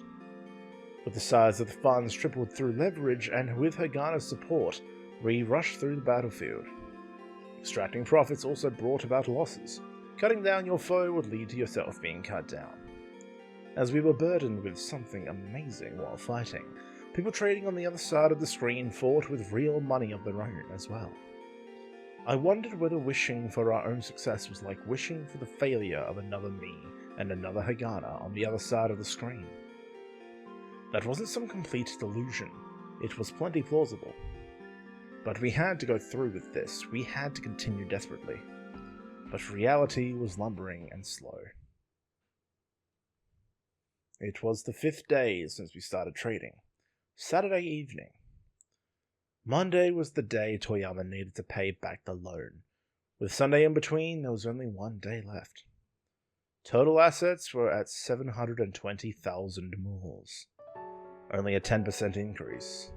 With the size of the funds tripled through leverage, and with Hagana's support, we rushed through the battlefield. Extracting profits also brought about losses. Cutting down your foe would lead to yourself being cut down. As we were burdened with something amazing while fighting, people trading on the other side of the screen fought with real money of their own as well. I wondered whether wishing for our own success was like wishing for the failure of another me and another Hagana on the other side of the screen. That wasn't some complete delusion. It was plenty plausible. But we had to go through with this. We had to continue desperately. But reality was lumbering and slow. It was the 5th day since we started trading. Saturday evening. Monday was the day Toyama needed to pay back the loan. With Sunday in between, there was only 1 day left. Total assets were at 720,000 moors. Only a 10% increase.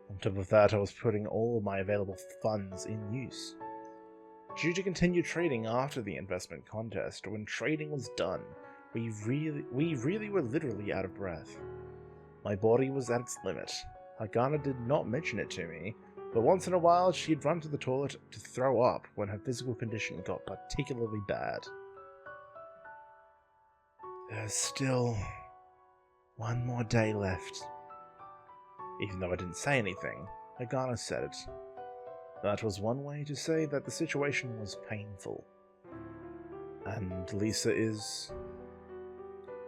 On top of that, I was putting all of my available funds in use. Due to continued trading after the investment contest, when trading was done, We really were literally out of breath. My body was at its limit. Hagana did not mention it to me, but once in a while she'd run to the toilet to throw up when her physical condition got particularly bad. There's still one more day left. Even though I didn't say anything, Hagana said it. That was one way to say that the situation was painful. And Lisa is...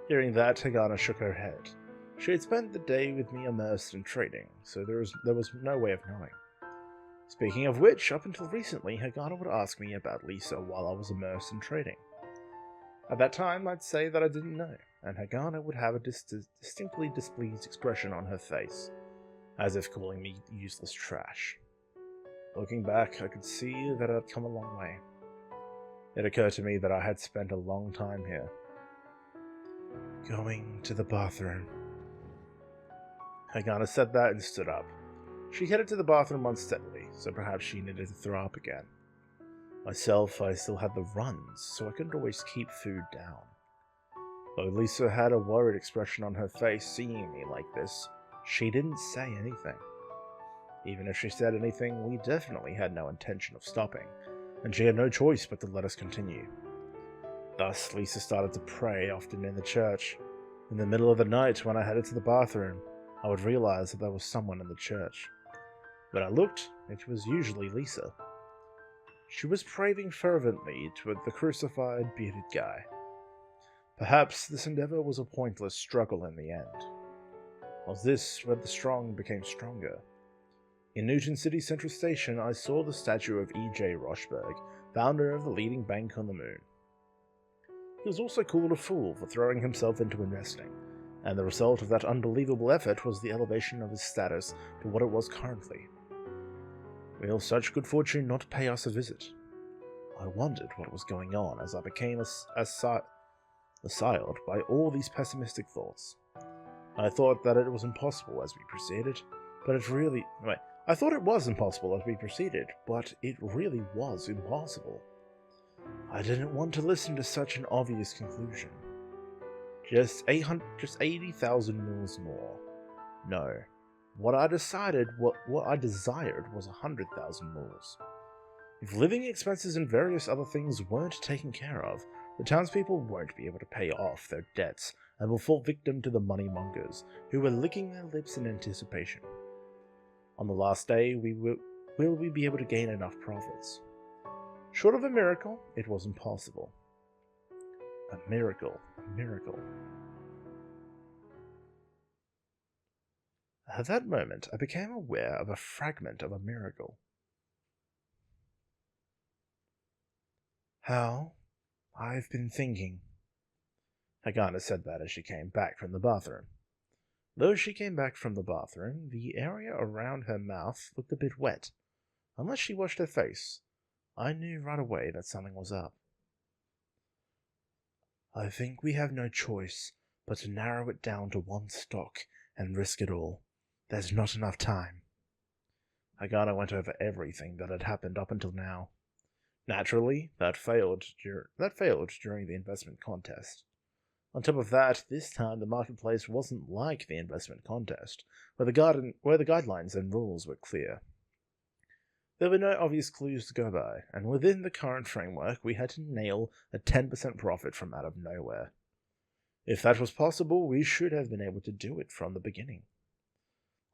Hearing that, Hagana shook her head. She had spent the day with me immersed in trading, so there was no way of knowing. Speaking of which, up until recently, Hagana would ask me about Lisa while I was immersed in trading. At that time, I'd say that I didn't know, and Hagana would have a distinctly displeased expression on her face, as if calling me useless trash. Looking back, I could see that I'd come a long way. It occurred to me that I had spent a long time here. Going to the bathroom. Hagana said that and stood up. She headed to the bathroom unsteadily, so perhaps she needed to throw up again. Myself, I still had the runs, so I couldn't always keep food down. Though Lisa had a worried expression on her face seeing me like this, she didn't say anything. Even if she said anything, we definitely had no intention of stopping, and she had no choice but to let us continue. Thus, Lisa started to pray, often in the church. In the middle of the night, when I headed to the bathroom, I would realize that there was someone in the church. When I looked, it was usually Lisa. She was praying fervently toward the crucified, bearded guy. Perhaps this endeavor was a pointless struggle in the end. Was this where the strong became stronger? In Newton City Central Station, I saw the statue of E.J. Rochberg, founder of the leading bank on the moon. He was also called a fool for throwing himself into investing, and the result of that unbelievable effort was the elevation of his status to what it was currently. Will such good fortune not pay us a visit? I wondered what was going on as I became assailed by all these pessimistic thoughts. I thought that it was impossible as we proceeded, but it really... I thought it was impossible as we proceeded, but it really was impossible. I didn't want to listen to such an obvious conclusion. Just 80,000 mils more. No. What I desired was 100,000 mils. If living expenses and various other things weren't taken care of, the townspeople won't be able to pay off their debts and will fall victim to the money mongers, who were licking their lips in anticipation. On the last day, will we be able to gain enough profits? Short of a miracle, it was impossible. A miracle, a miracle. At that moment, I became aware of a fragment of a miracle. How? I've been thinking. Hagana said that as she came back from the bathroom. Though she came back from the bathroom, the area around her mouth looked a bit wet. Unless she washed her face, I knew right away that something was up. I think we have no choice but to narrow it down to one stock and risk it all. There's not enough time. Hagana went over everything that had happened up until now. Naturally, that failed during the investment contest. On top of that, this time the marketplace wasn't like the investment contest, where the guidelines and rules were clear. There were no obvious clues to go by, and within the current framework we had to nail a 10% profit from out of nowhere. If that was possible, we should have been able to do it from the beginning.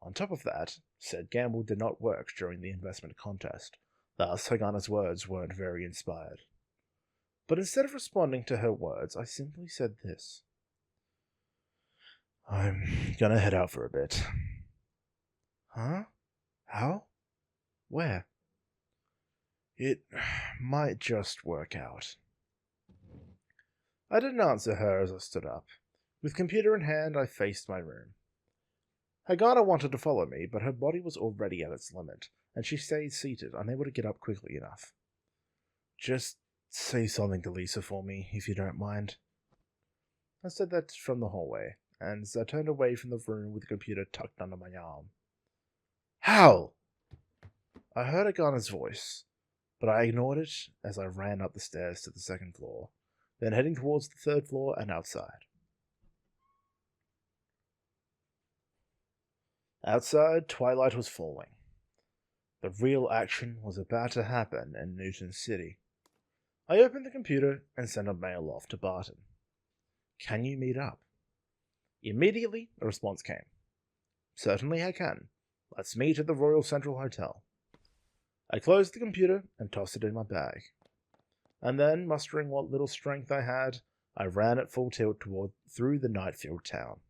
On top of that, said gamble did not work during the investment contest, thus Hagana's words weren't very inspired. But instead of responding to her words, I simply said this. I'm gonna head out for a bit. Huh? How? Where? It might just work out. I didn't answer her as I stood up. With computer in hand, I faced my room. Hagana wanted to follow me, but her body was already at its limit, and she stayed seated, unable to get up quickly enough. Just say something to Lisa for me, if you don't mind. I said that from the hallway, and as I turned away from the room with the computer tucked under my arm. How? I heard Hagana's voice, but I ignored it as I ran up the stairs to the second floor, then heading towards the 3rd floor and outside. Outside, twilight was falling. The real action was about to happen in Newton City. I opened the computer and sent a mail off to Barton. "Can you meet up?" Immediately, a response came. "Certainly I can. Let's meet at the Royal Central Hotel." I closed the computer and tossed it in my bag. And then, mustering what little strength I had, I ran at full tilt through the night-filled town.